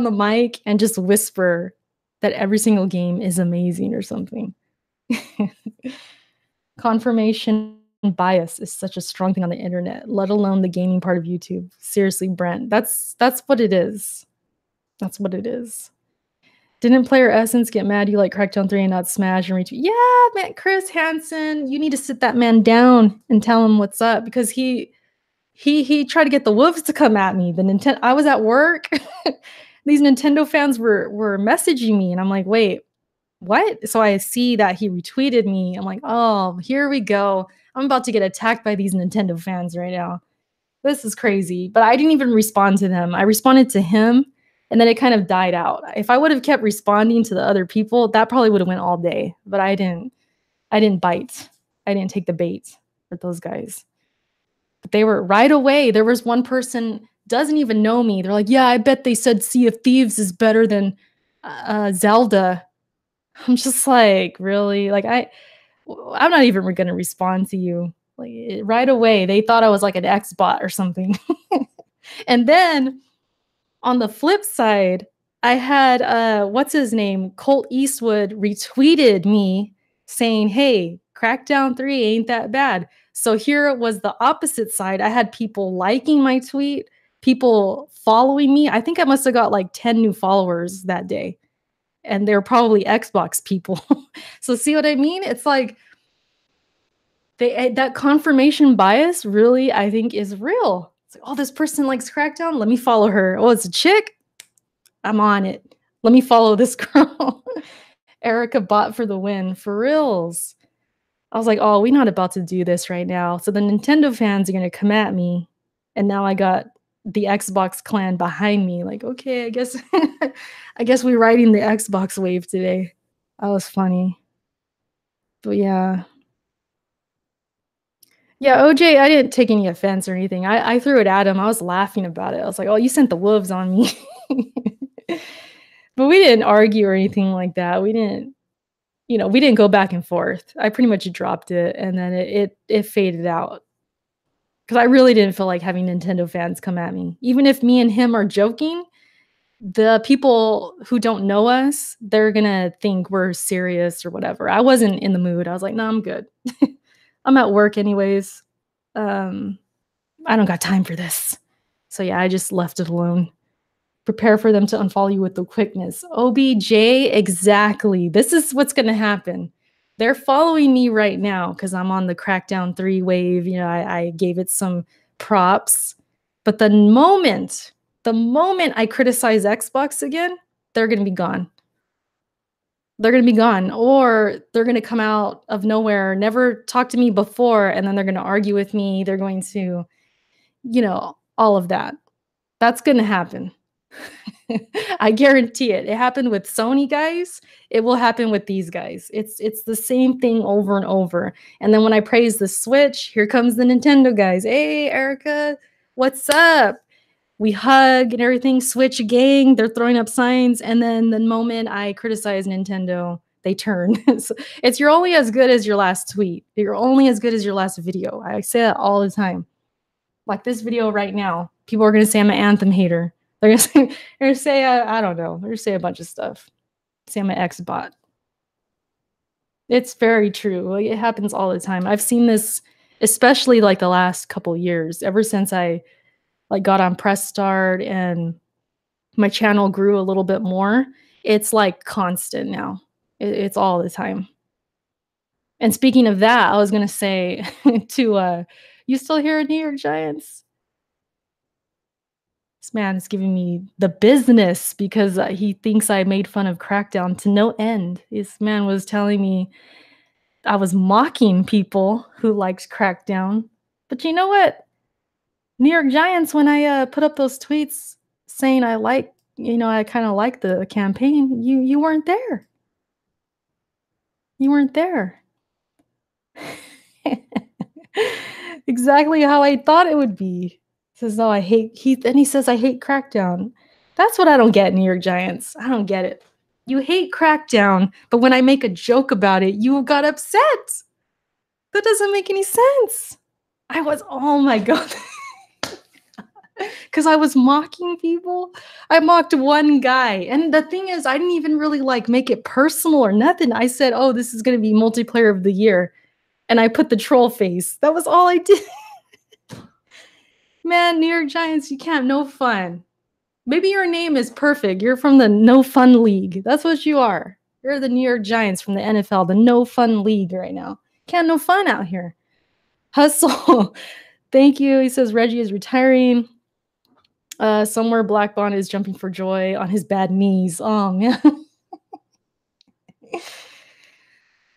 the mic and just whisper that every single game is amazing or something. Confirmation bias is such a strong thing on the internet, let alone the gaming part of YouTube. Seriously, Brent, that's what it is. That's what it is. Didn't player Essence get mad you like Crackdown 3 and not Smash and retweet? Yeah, man, Chris Hansen, you need to sit that man down and tell him what's up because he tried to get the wolves to come at me. I was at work. These Nintendo fans were messaging me and I'm like, "Wait, what?" So I see that he retweeted me. I'm like, "Oh, here we go. I'm about to get attacked by these Nintendo fans right now. This is crazy." But I didn't even respond to them. I responded to him and then it kind of died out. If I would have kept responding to the other people, that probably would have went all day. But I didn't bite. I didn't take the bait with those guys. But they were right away. There was one person doesn't even know me. They're like, "Yeah, I bet they said Sea of Thieves is better than Zelda." I'm just like, really? Like I'm not even going to respond to you. Like right away, they thought I was like an X-bot or something. And then on the flip side, I had what's his name? Colt Eastwood retweeted me saying, "Hey, Crackdown 3 ain't that bad." So here was the opposite side. I had people liking my tweet, people following me. I think I must have got like 10 new followers that day. And they're probably Xbox people. So see what I mean? It's like that confirmation bias really, I think, is real. It's like, "Oh, this person likes Crackdown. Let me follow her. Oh, it's a chick. I'm on it. Let me follow this girl." Erica bot for the win. For reals. I was like, "Oh, we're not about to do this right now." So the Nintendo fans are going to come at me. And now I got the Xbox clan behind me. Like, okay, I guess I guess we're riding the Xbox wave today. That was funny. But yeah. Yeah, OJ, I didn't take any offense or anything. I threw it at him. I was laughing about it. I was like, "Oh, you sent the wolves on me." But we didn't argue or anything like that. We didn't go back and forth. I pretty much dropped it and then it faded out. Because I really didn't feel like having Nintendo fans come at me. Even if me and him are joking, the people who don't know us, they're gonna think we're serious or whatever. I wasn't in the mood. I was like, "No, I'm good." I'm at work anyways. I don't got time for this. So yeah, I just left it alone. Prepare for them to unfollow you with the quickness. OBJ, exactly. This is what's gonna happen. They're following me right now because I'm on the Crackdown 3 wave. I gave it some props. But the moment I criticize Xbox again, they're gonna be gone. They're gonna be gone, or they're gonna come out of nowhere, never talk to me before, and then they're gonna argue with me. They're going to, all of that. That's gonna happen. I guarantee it. It happened with Sony guys. It will happen with these guys. It's the same thing over and over. And then when I praise the Switch, here comes the Nintendo guys. "Hey, Erica, what's up?" We hug and everything. Switch gang. They're throwing up signs. And then the moment I criticize Nintendo, they turn. It's you're only as good as your last tweet. You're only as good as your last video. I say that all the time. Like this video right now, people are gonna say I'm an Anthem hater. They're gonna say I don't know. They're gonna say a bunch of stuff. Say I'm an X-bot. It's very true. Like, it happens all the time. I've seen this, especially like the last couple years, ever since I like got on Press Start and my channel grew a little bit more. It's like constant now. It's all the time. And speaking of that, I was gonna say to you still here in New York Giants? This man is giving me the business because he thinks I made fun of Crackdown to no end. This man was telling me I was mocking people who liked Crackdown. But you know what? New York Giants, when I put up those tweets saying I kind of like the campaign, you weren't there. You weren't there. Exactly how I thought it would be. Says, "No, he says I hate Crackdown." That's what I don't get, New York Giants. I don't get it. You hate Crackdown, but when I make a joke about it, you got upset. That doesn't make any sense. Oh my God. Because I was mocking people. I mocked one guy. And the thing is, I didn't even really like make it personal or nothing. I said, "Oh, this is going to be multiplayer of the year." And I put the troll face. That was all I did. Man, New York Giants, you can't have no fun. Maybe your name is perfect. You're from the No Fun League. That's what you are. You're the New York Giants from the NFL, the No Fun League right now. Can't no fun out here. Hustle. Thank you. He says Reggie is retiring. Somewhere Black Bond is jumping for joy on his bad knees. Oh man.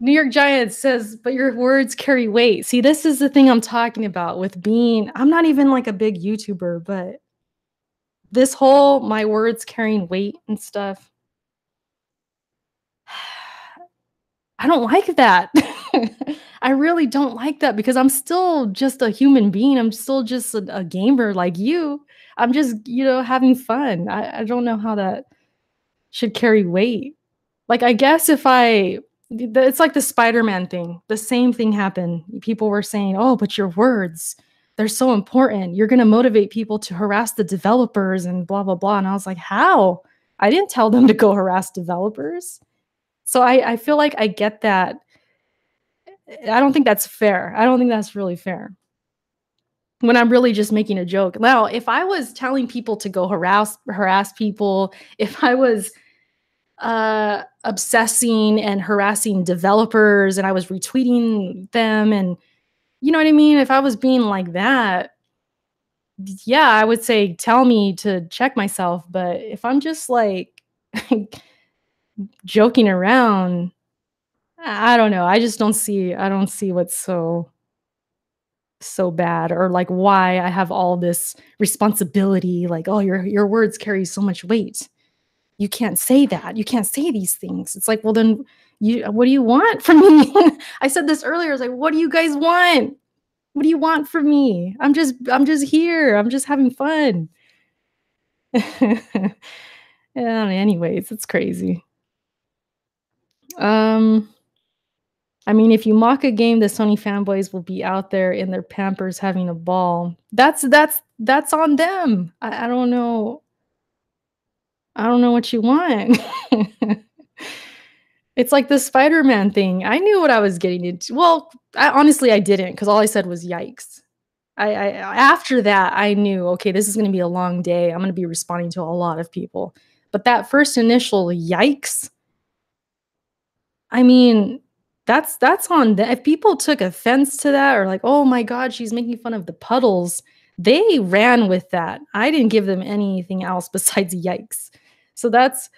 New York Giants says, but your words carry weight. See, this is the thing I'm talking about with being, I'm not even like a big YouTuber, but this whole my words carrying weight and stuff, I don't like that. I really don't like that because I'm still just a human being. I'm still just a gamer like you. I'm just, having fun. I don't know how that should carry weight. Like, I guess it's like the Spider-Man thing. The same thing happened. People were saying, oh, but your words, they're so important. You're going to motivate people to harass the developers and blah, blah, blah. And I was like, how? I didn't tell them to go harass developers. So I feel like I get that. I don't think that's fair. I don't think that's really fair when I'm really just making a joke. Now, if I was telling people to go harass people, if I was obsessing and harassing developers and I was retweeting them and you know what I mean? If I was being like that, yeah, I would say tell me to check myself. But if I'm just like joking around, I don't know. I don't see what's so bad or like why I have all this responsibility. Like, oh, your words carry so much weight. You can't say that. You can't say these things. It's like, well, then what do you want from me? I said this earlier. I was like, what do you guys want? What do you want from me? I'm just here. I'm just having fun. Yeah, anyways, it's crazy. I mean, if you mock a game, the Sony fanboys will be out there in their Pampers having a ball. That's on them. I don't know. I don't know what you want. It's like the Spider-Man thing. I knew what I was getting into. Well, honestly, I didn't because all I said was yikes. I after that, I knew, okay, this is gonna be a long day. I'm gonna be responding to a lot of people. But that first initial yikes, I mean, that's on them. If people took offense to that or like, "Oh my god, she's making fun of the puddles," they ran with that. I didn't give them anything else besides yikes. So that's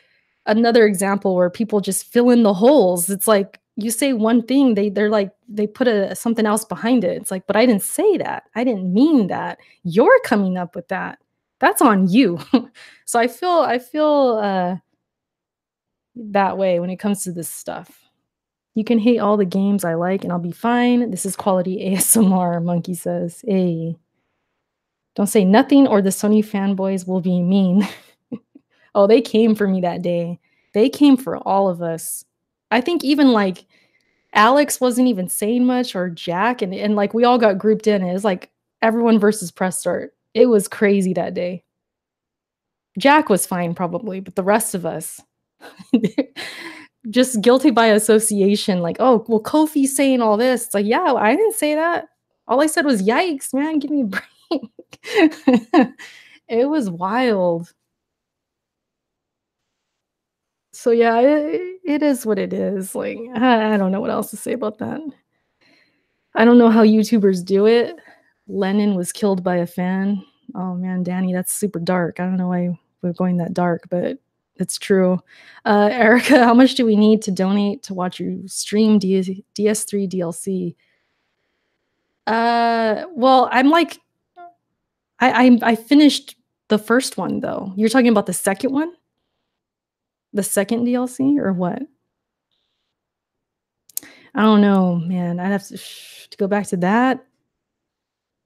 another example where people just fill in the holes. It's like you say one thing, they're like they put something else behind it. It's like, but I didn't say that. I didn't mean that. You're coming up with that. That's on you. So I feel that way when it comes to this stuff. You can hate all the games I like and I'll be fine. This is quality ASMR, Monkey says. Hey, don't say nothing or the Sony fanboys will be mean. Oh, they came for me that day. They came for all of us. I think even like Alex wasn't even saying much or Jack and like we all got grouped in. It was like everyone versus press start. It was crazy that day. Jack was fine probably, but the rest of us just guilty by association. Like, oh, well, Kofi's saying all this. It's like, yeah, I didn't say that. All I said was, yikes, man, give me a break. It was wild. So yeah, it is what it is. Like, I don't know what else to say about that. I don't know how YouTubers do it. Lennon was killed by a fan. Oh man, Danny, that's super dark. I don't know why we're going that dark, but it's true. Erica, how much do we need to donate to watch you stream DS3 DLC? Well, I'm like, I finished the first one though. You're talking about the second one? The second DLC or what? I don't know, man. I'd have to go back to that.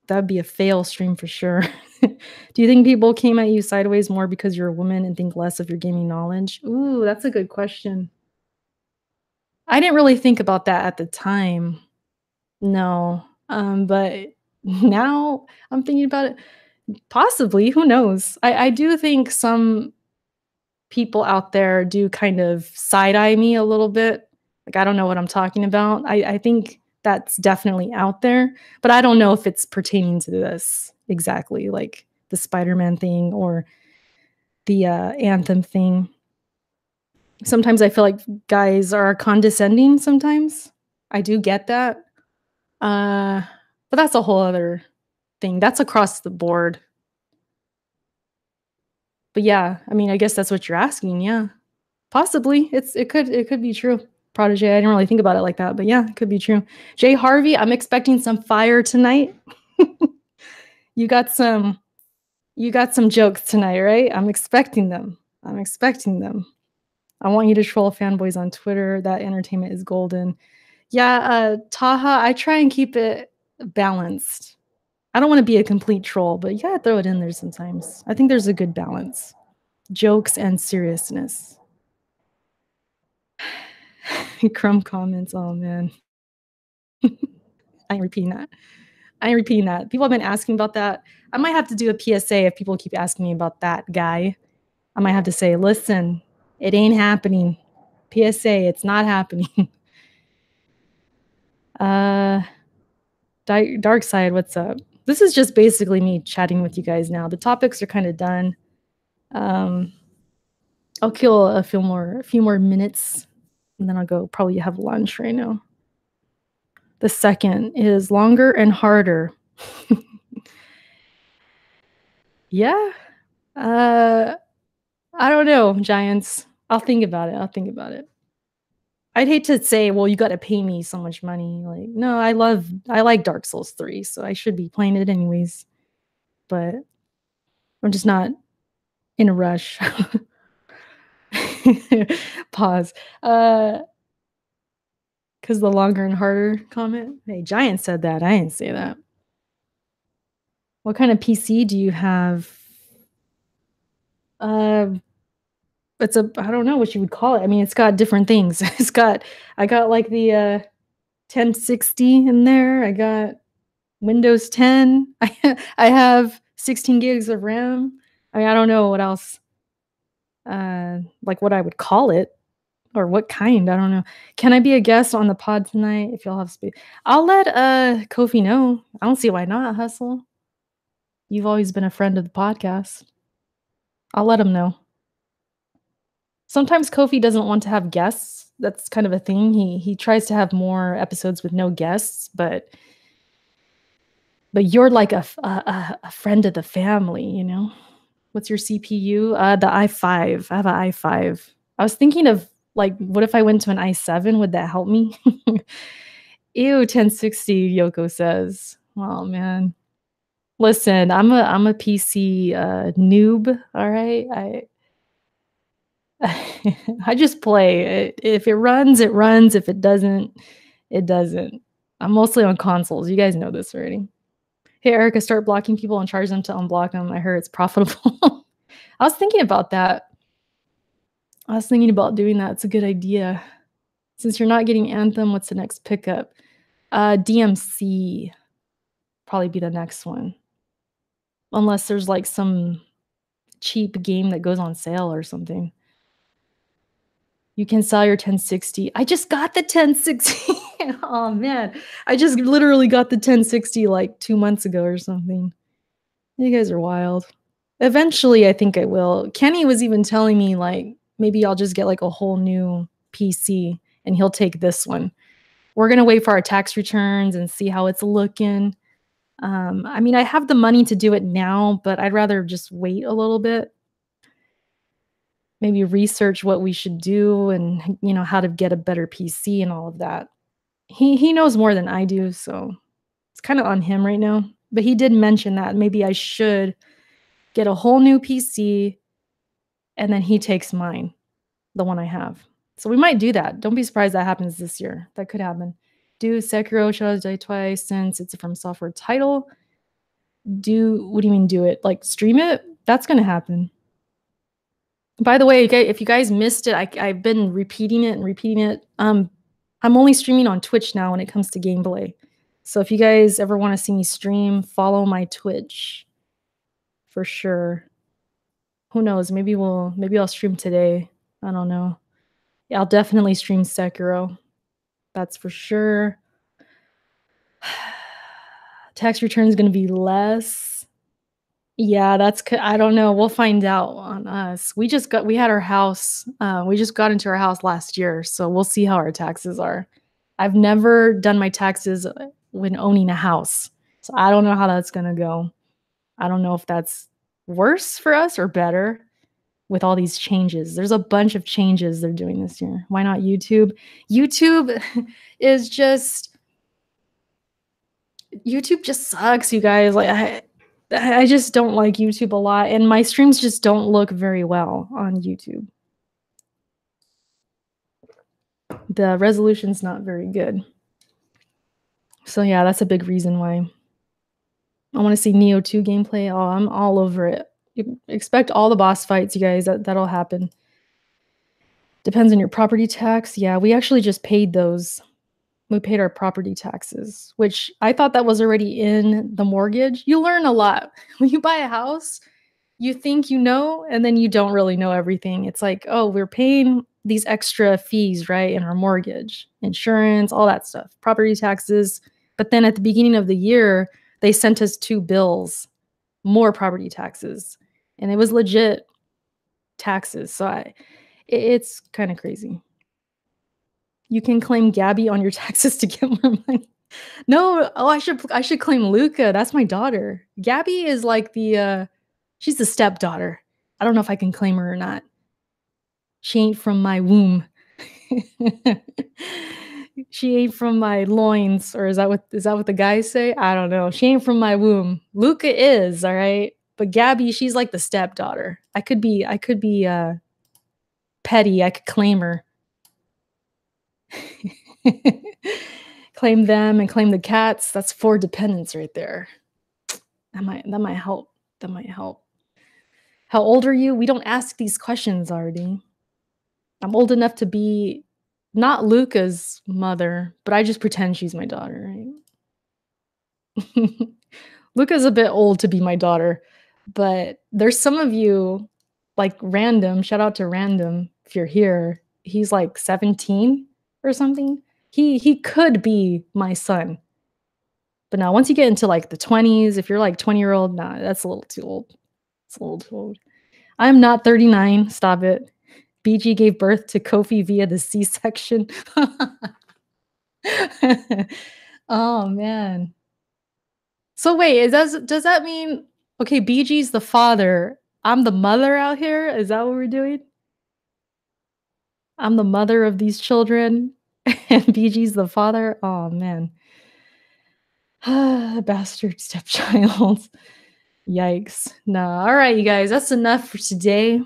That'd be a fail stream for sure. Do you think people came at you sideways more because you're a woman and think less of your gaming knowledge? Ooh, that's a good question. I didn't really think about that at the time. No. But now I'm thinking about it. Possibly, who knows? I do think some people out there do kind of side eye me a little bit. Like I don't know what I'm talking about. I think that's definitely out there, but I don't know if it's pertaining to this exactly, like the Spider-Man thing or the Anthem thing. Sometimes I feel like guys are condescending sometimes. I do get that. Uh, but that's a whole other thing. That's across the board. But yeah, I mean, I guess that's what you're asking, yeah. Possibly. It could be true. Protege, I didn't really think about it like that, but yeah, it could be true. Jay Harvey, I'm expecting some fire tonight. You got some you got some jokes tonight, right? I'm expecting them. I'm expecting them. I want you to troll fanboys on Twitter. That entertainment is golden. Yeah, Taha, I try and keep it balanced. I don't wanna be a complete troll, but you gotta throw it in there sometimes. I think there's a good balance. Jokes and seriousness. Crumb comments, oh man. I ain't repeating that. I ain't repeating that. People have been asking about that. I might have to do a PSA if people keep asking me about that guy. I might have to say, "Listen, it ain't happening. PSA, it's not happening." Uh, Dark Side, what's up? This is just basically me chatting with you guys now. The topics are kinda done. Um, I'll kill a few more minutes, and then I'll go probably have lunch right now. The second is longer and harder. Yeah. Uh, I don't know, Giants. I'll think about it, I'll think about it. I'd hate to say, "Well, you gotta pay me so much money," like, no, I like Dark Souls 3, so I should be playing it anyways, but I'm just not in a rush. Pause. Uh, 'Cause the longer and harder comment? Hey, Giant said that, I didn't say that. What kind of PC do you have? Um It's a I don't know what you would call it. I mean, it's got different things. I got like the 1060 in there. I got Windows 10. I have 16 gigs of RAM. I mean, I don't know what else like what I would call it or what kind. I don't know. Can I be a guest on the pod tonight if y'all have space? I'll let Kofi know. I don't see why not, Hustle. You've always been a friend of the podcast. I'll let him know. Sometimes Kofi doesn't want to have guests. That's kind of a thing. He tries to have more episodes with no guests, but you're like a friend of the family, you know? What's your CPU? The i5. I have an i5. I was thinking of, like, what if I went to an i7? Would that help me? Ew, 1060, Yoko says. Oh, man. Listen, I'm a PC, noob, alright? I just play. If it runs, it runs. If it doesn't, it doesn't. I'm mostly on consoles. You guys know this already. Hey, Erica, start blocking people and charge them to unblock them. I heard it's profitable. I was thinking about that. I was thinking about doing that. It's a good idea. Since you're not getting Anthem, what's the next pickup? DMC. Probably be the next one. Unless there's like some cheap game that goes on sale or something. You can sell your 1060. I just got the 1060. Oh, man. I just literally got the 1060 like 2 months ago or something. You guys are wild. Eventually, I think I will. Kenny was even telling me, like, maybe I'll just get, like, a whole new PC, and he'll take this one. We're gonna wait for our tax returns and see how it's looking. I mean, I have the money to do it now, but I'd rather just wait a little bit. Maybe research what we should do and, you know, how to get a better PC and all of that. He knows more than I do, so it's kinda on him right now, but he did mention that maybe I should get a whole new PC, and then he takes mine, the one I have. So we might do that. Don't be surprised that happens this year. That could happen. Do Sekiro Shadows Die Twice since it's a From Software title? What do you mean do it? Like, stream it? That's gonna happen. By the way, if you guys missed it, I've been repeating it and repeating it. I'm only streaming on Twitch now when it comes to gameplay. So if you guys ever wanna see me stream, follow my Twitch. For sure. Who knows? Maybe I'll stream today. I don't know. Yeah, I'll definitely stream Sekiro. That's for sure. Tax return is gonna be less. Yeah, I don't know, we'll find out on us. We had our house, we just got into our house last year, so we'll see how our taxes are. I've never done my taxes, when owning a house, so I don't know how that's gonna go. I don't know if that's worse for us or better with all these changes. There's a bunch of changes they're doing this year. Why not YouTube? YouTube is just YouTube just sucks, you guys. Like I just don't like YouTube a lot, and my streams just don't look very well on YouTube. The resolution's not very good. So yeah, that's a big reason why. I want to see Neo 2 gameplay. Oh, I'm all over it. You expect all the boss fights, you guys. That'll happen. Depends on your property tax. Yeah, we actually just paid those. We paid our property taxes, which I thought that was already in the mortgage. You learn a lot. When you buy a house, you think you know, and then you don't really know everything. It's like, oh, we're paying these extra fees, right, in our mortgage, insurance, all that stuff, property taxes. But then at the beginning of the year, they sent us 2 bills, more property taxes, and it was legit taxes. So it's kind of crazy. You can claim Gabby on your taxes to get more money. No, oh, I should claim Luca. That's my daughter. Gabby is like she's the stepdaughter. I don't know if I can claim her or not. She ain't from my womb. She ain't from my loins, or is that what the guys say? I don't know. She ain't from my womb. Luca is, all right? But Gabby, she's like the stepdaughter. I could be petty. I could claim her. Claim them and claim the cats. That's 4 dependents right there. That might help. That might help. How old are you? We don't ask these questions already. I'm old enough to be not Luca's mother, but I just pretend she's my daughter, right? Luca's a bit old to be my daughter, but there's some of you, like Random, shout out to Random if you're here. He's like 17 or something. He could be my son. But now once you get into like the 20s, if you're like 20-year-old, nah, that's a little too old. It's a little too old. I'm not 39. Stop it. BG gave birth to Kofi via the C-section. Oh man. So wait, does that mean okay, BG's the father, I'm the mother out here? Is that what we're doing? I'm the mother of these children and BG's the father? Oh man. Bastard stepchild. Yikes. Nah. All right, you guys, that's enough for today.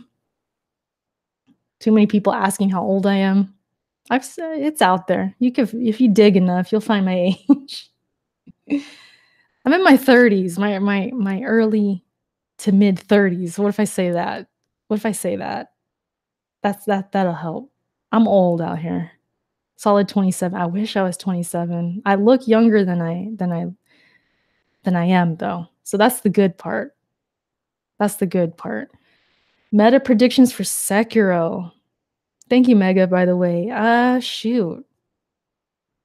Too many people asking how old I am. I've said it's out there. You can, if you dig enough, you'll find my age. I'm in my 30s, my early to mid 30s. What if I say that? What if I say that? That'll help. I'm old out here. Solid 27. I wish I was 27. I look younger than I am though. So that's the good part. That's the good part. Meta predictions for Sekiro. Thank you, Mega, by the way. Shoot.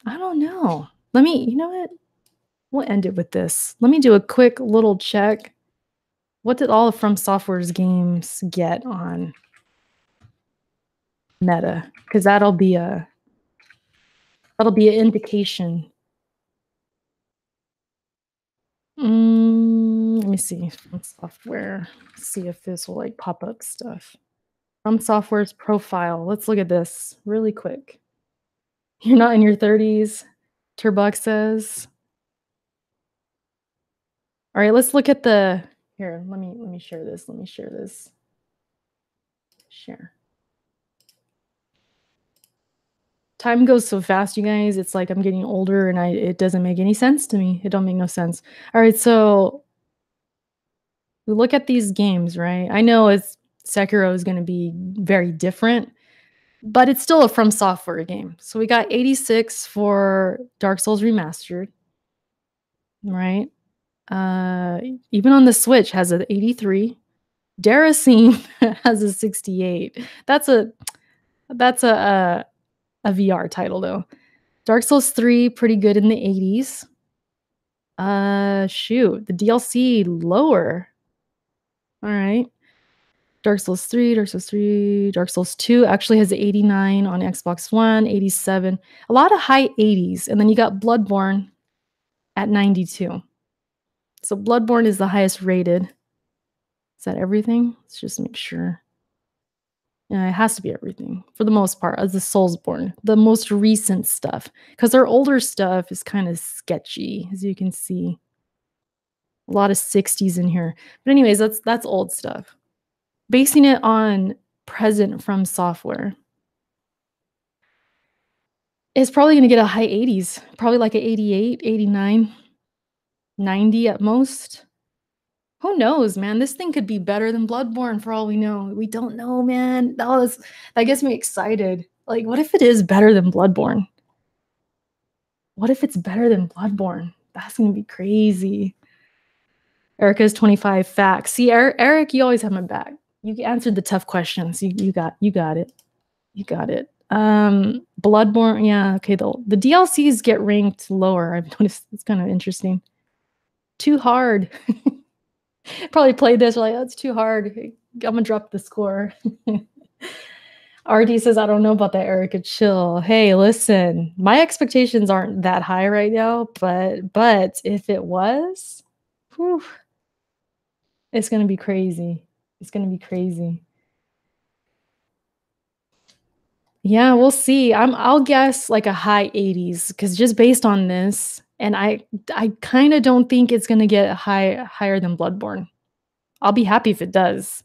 I don't know. You know what? We'll end it with this. Let me do a quick little check. What did all of From Software's games get on Meta? Because that'll be an indication. Let me see. From Software. See if this will like pop up stuff. From Software's profile. Let's look at this really quick. You're not in your 30s, Turbuck says. All right, let's look at the here. Let me share this. Let me share this. Share. Time goes so fast, you guys. It's like I'm getting older and it doesn't make any sense to me. It don't make no sense. All right, so we look at these games, right? I know Sekiro is going to be very different, but it's still a From Software game. So we got 86 for Dark Souls Remastered, right? Even on the Switch has an 83. Daracene has a 68. That's a VR title though. Dark Souls 3 pretty good in the 80s. Shoot, the DLC lower. All right. Dark Souls 3, Dark Souls 3, Dark Souls 2 actually has 89 on Xbox One, 87. A lot of high 80s. And then you got Bloodborne at 92. So Bloodborne is the highest rated. Is that everything? Let's just make sure. Yeah, it has to be everything for the most part, as the Soulsborne, the most recent stuff. Because their older stuff is kind of sketchy, as you can see. A lot of 60s in here. But anyways, that's old stuff. Basing it on present from software. It's probably gonna get a high 80s, probably like a 88, 89, 90 at most. Who knows, man? This thing could be better than Bloodborne for all we know. We don't know, man. That gets me excited. Like, what if it is better than Bloodborne? What if it's better than Bloodborne? That's gonna be crazy. Erica's 25 facts. See, Eric, you always have my back. You answered the tough questions. You got it. You got it. Bloodborne, yeah, okay, the DLCs get ranked lower. I've noticed. It's kind of interesting. Too hard. Probably played this, like, that's too hard. I'm gonna drop the score. RD says, I don't know about that, Erica. Chill. Hey, listen, my expectations aren't that high right now, but if it was, whew, it's gonna be crazy. It's gonna be crazy. Yeah, we'll see. I'll guess like a high 80s because just based on this, and I kind of don't think it's gonna get higher than Bloodborne. I'll be happy if it does.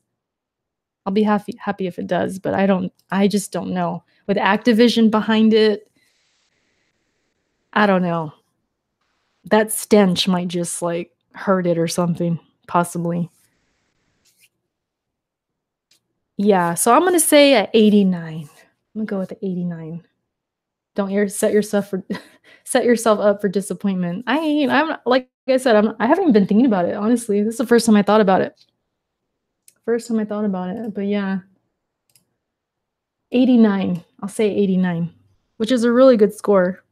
I'll be happy if it does, but I just don't know. With Activision behind it, I don't know. That stench might just like hurt it or something, possibly. Yeah, so I'm gonna say at 89. I'm gonna go with 89. Don't set yourself up for disappointment. I'm like I said, I haven't even been thinking about it, honestly. This is the first time I thought about it. But yeah. 89. I'll say 89, which is a really good score.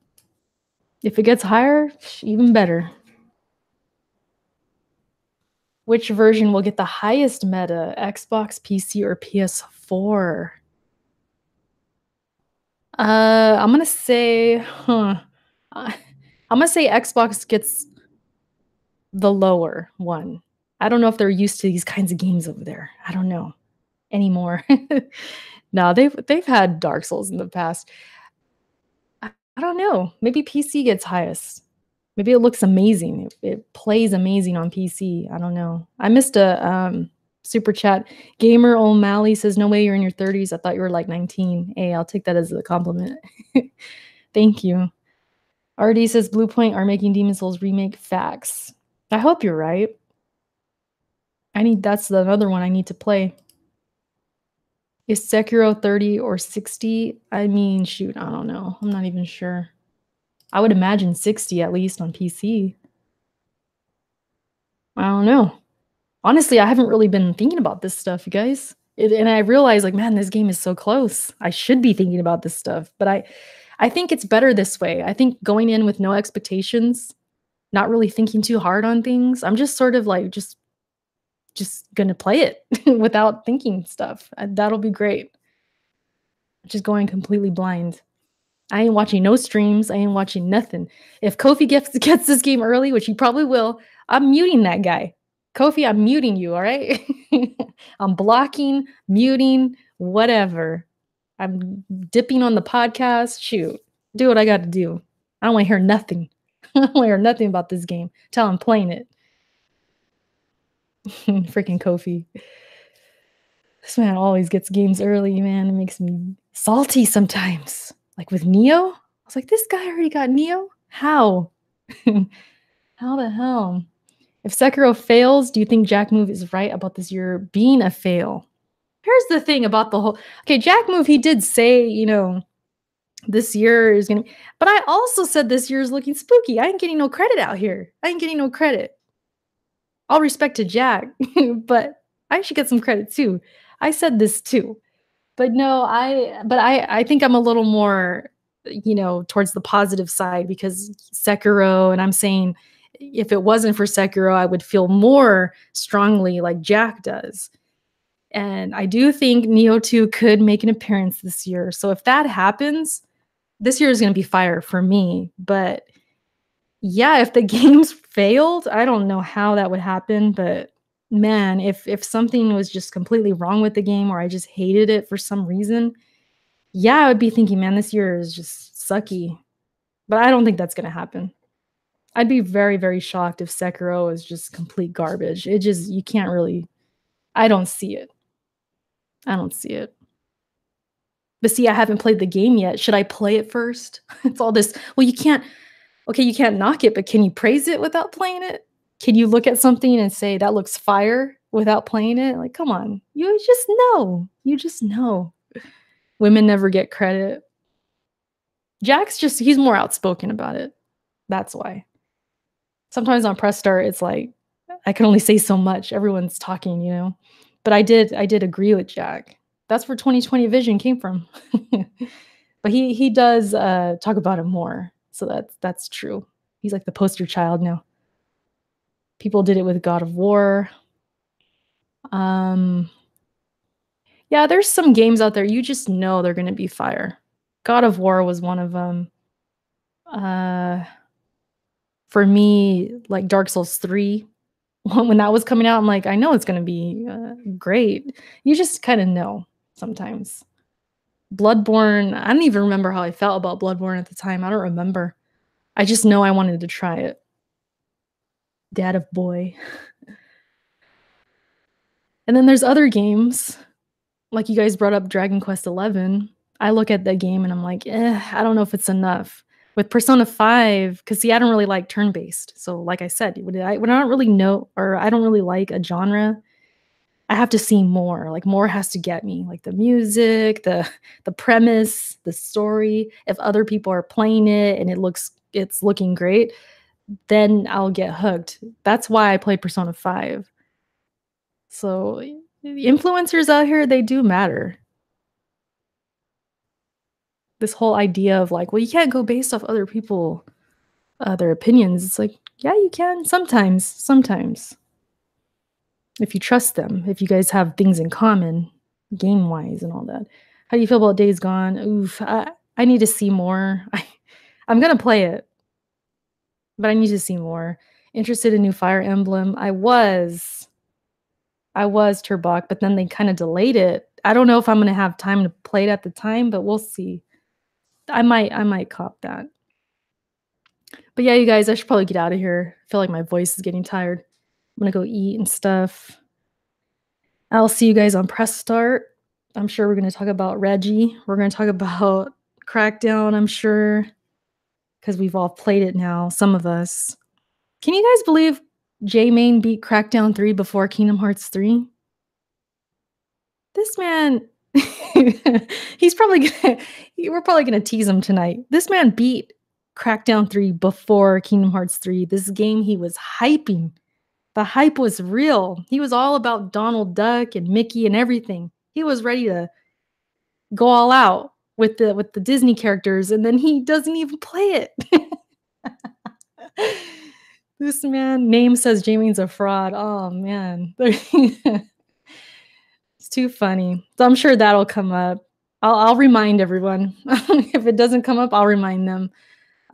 If it gets higher, even better. Which version will get the highest meta? Xbox, PC, or PS4? I'm gonna say, I'm gonna say Xbox gets the lower one. I don't know if they're used to these kinds of games over there. I don't know anymore. No, they've had Dark Souls in the past. I don't know. Maybe PC gets highest. Maybe it looks amazing. It plays amazing on PC. I don't know. I missed a super chat. Gamer O'Malley says, no way you're in your 30s. I thought you were like 19. Hey, I'll take that as a compliment. Thank you. RD says, Bluepoint are making Demon Souls remake. Facts. I hope you're right. That's another one I need to play. Is Sekiro 30 or 60? I mean, shoot, I don't know. I'm not even sure. I would imagine 60 at least on PC. I don't know. Honestly, I haven't really been thinking about this stuff, you guys. And I realize, like, man, this game is so close. I should be thinking about this stuff. But I think it's better this way. I think going in with no expectations, not really thinking too hard on things. I'm just sort of like, just gonna play it without thinking stuff. That'll be great. Just going completely blind. I ain't watching no streams. I ain't watching nothing. If Kofi gets this game early, which he probably will, I'm muting that guy. Kofi, I'm muting you, all right? I'm blocking, muting, whatever. I'm dipping on the podcast. Shoot, do what I got to do. I don't want to hear nothing. I don't want to hear nothing about this game till I'm playing it. Freaking Kofi. This man always gets games early, man. It makes me salty sometimes. Like with Neo, I was like, this guy already got Neo? How? How the hell? If Sekiro fails, do you think Jack Move is right about this year being a fail? Here's the thing about the whole... Okay, Jack Move, he did say, this year is going to... But I also said this year is looking spooky. I ain't getting no credit out here. I ain't getting no credit. All respect to Jack, but I should get some credit too. I said this too. But no, I think I'm a little more, towards the positive side because Sekiro, and I'm saying if it wasn't for Sekiro, I would feel more strongly like Jack does. And I do think Neo 2 could make an appearance this year. So if that happens, this year is going to be fire for me. But yeah, if the games failed, I don't know how that would happen. But man, if something was just completely wrong with the game or I just hated it for some reason, yeah, I would be thinking, man, this year is just sucky. But I don't think that's going to happen. I'd be very, very shocked if Sekiro is just complete garbage. It just, you can't really, I don't see it. I don't see it. But see, I haven't played the game yet. Should I play it first? It's all this, well, you can't knock it, but can you praise it without playing it? Can you look at something and say, that looks fire without playing it? Like, come on. You just know. You just know. Women never get credit. Jack's just, he's more outspoken about it. That's why. Sometimes on press start, it's like, I can only say so much. Everyone's talking, you know? But I did agree with Jack. That's where 2020 Vision came from. But he does talk about it more. So that's true. He's like the poster child now. People did it with God of War. Yeah, there's some games out there you just know they're going to be fire. God of War was one of them. For me, like Dark Souls 3, when that was coming out, I'm like, I know it's going to be great. You just kind of know sometimes. Bloodborne, I don't even remember how I felt about Bloodborne at the time. I don't remember. I just know I wanted to try it. Dad of Boy. And then there's other games, like you guys brought up Dragon Quest XI. I look at that game and I'm like, I don't know if it's enough. With Persona 5, because see, I don't really like turn-based. So like I said, when I don't really know, or I don't really like a genre, I have to see more. Like more has to get me. Like the music, the premise, the story. If other people are playing it and it's looking great, then I'll get hooked. That's why I played Persona 5. So influencers out here, they do matter. This whole idea of like, well, you can't go based off other people, their opinions. It's like, yeah, you can sometimes. If you trust them, if you guys have things in common, game-wise and all that. How do you feel about Days Gone? Oof, I need to see more. I'm gonna play it, but I need to see more. Interested in new Fire Emblem. I was Turbach, but then they kind of delayed it. I don't know if I'm gonna have time to play it at the time, but we'll see. I might cop that. But yeah, you guys, I should probably get out of here. I feel like my voice is getting tired. I'm gonna go eat and stuff. I'll see you guys on press start. I'm sure we're gonna talk about Reggie. We're gonna talk about Crackdown, I'm sure. Because we've all played it now, some of us. Can you guys believe J-Main beat Crackdown 3 before Kingdom Hearts 3? This man, we're probably gonna tease him tonight. This man beat Crackdown 3 before Kingdom Hearts 3. This game he was hyping. The hype was real. He was all about Donald Duck and Mickey and everything. He was ready to go all out with the Disney characters, and then he doesn't even play it. This man name says Jamie's a fraud. Oh man. It's too funny. So I'm sure that'll come up. I'll remind everyone. If it doesn't come up, I'll remind them.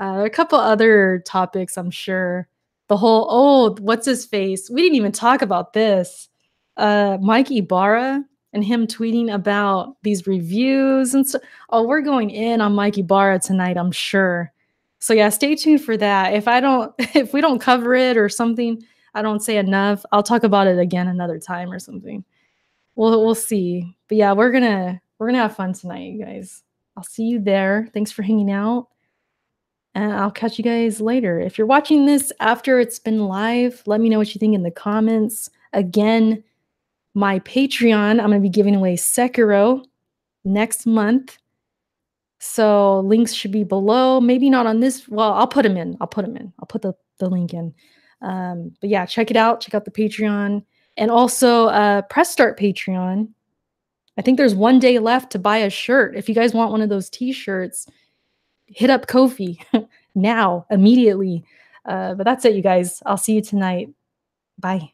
A couple other topics, I'm sure. The whole, what's his face? We didn't even talk about this. Mike Ibarra and him tweeting about these reviews and stuff. Oh, we're going in on Mike Ibarra tonight, I'm sure. So yeah, stay tuned for that. If we don't cover it or something, I don't say enough, I'll talk about it again another time or something. We'll see. But yeah, we're gonna have fun tonight, you guys. I'll see you there. Thanks for hanging out. And I'll catch you guys later. If you're watching this after it's been live, let me know what you think in the comments. Again, my Patreon, I'm going to be giving away Sekiro next month. So links should be below. Maybe not on this. Well, I'll put them in. I'll put the link in. But yeah, check it out. Check out the Patreon. And also Press Start Patreon. I think there's 1 day left to buy a shirt. If you guys want one of those t-shirts, hit up Kofi now, immediately. But that's it, you guys. I'll see you tonight. Bye.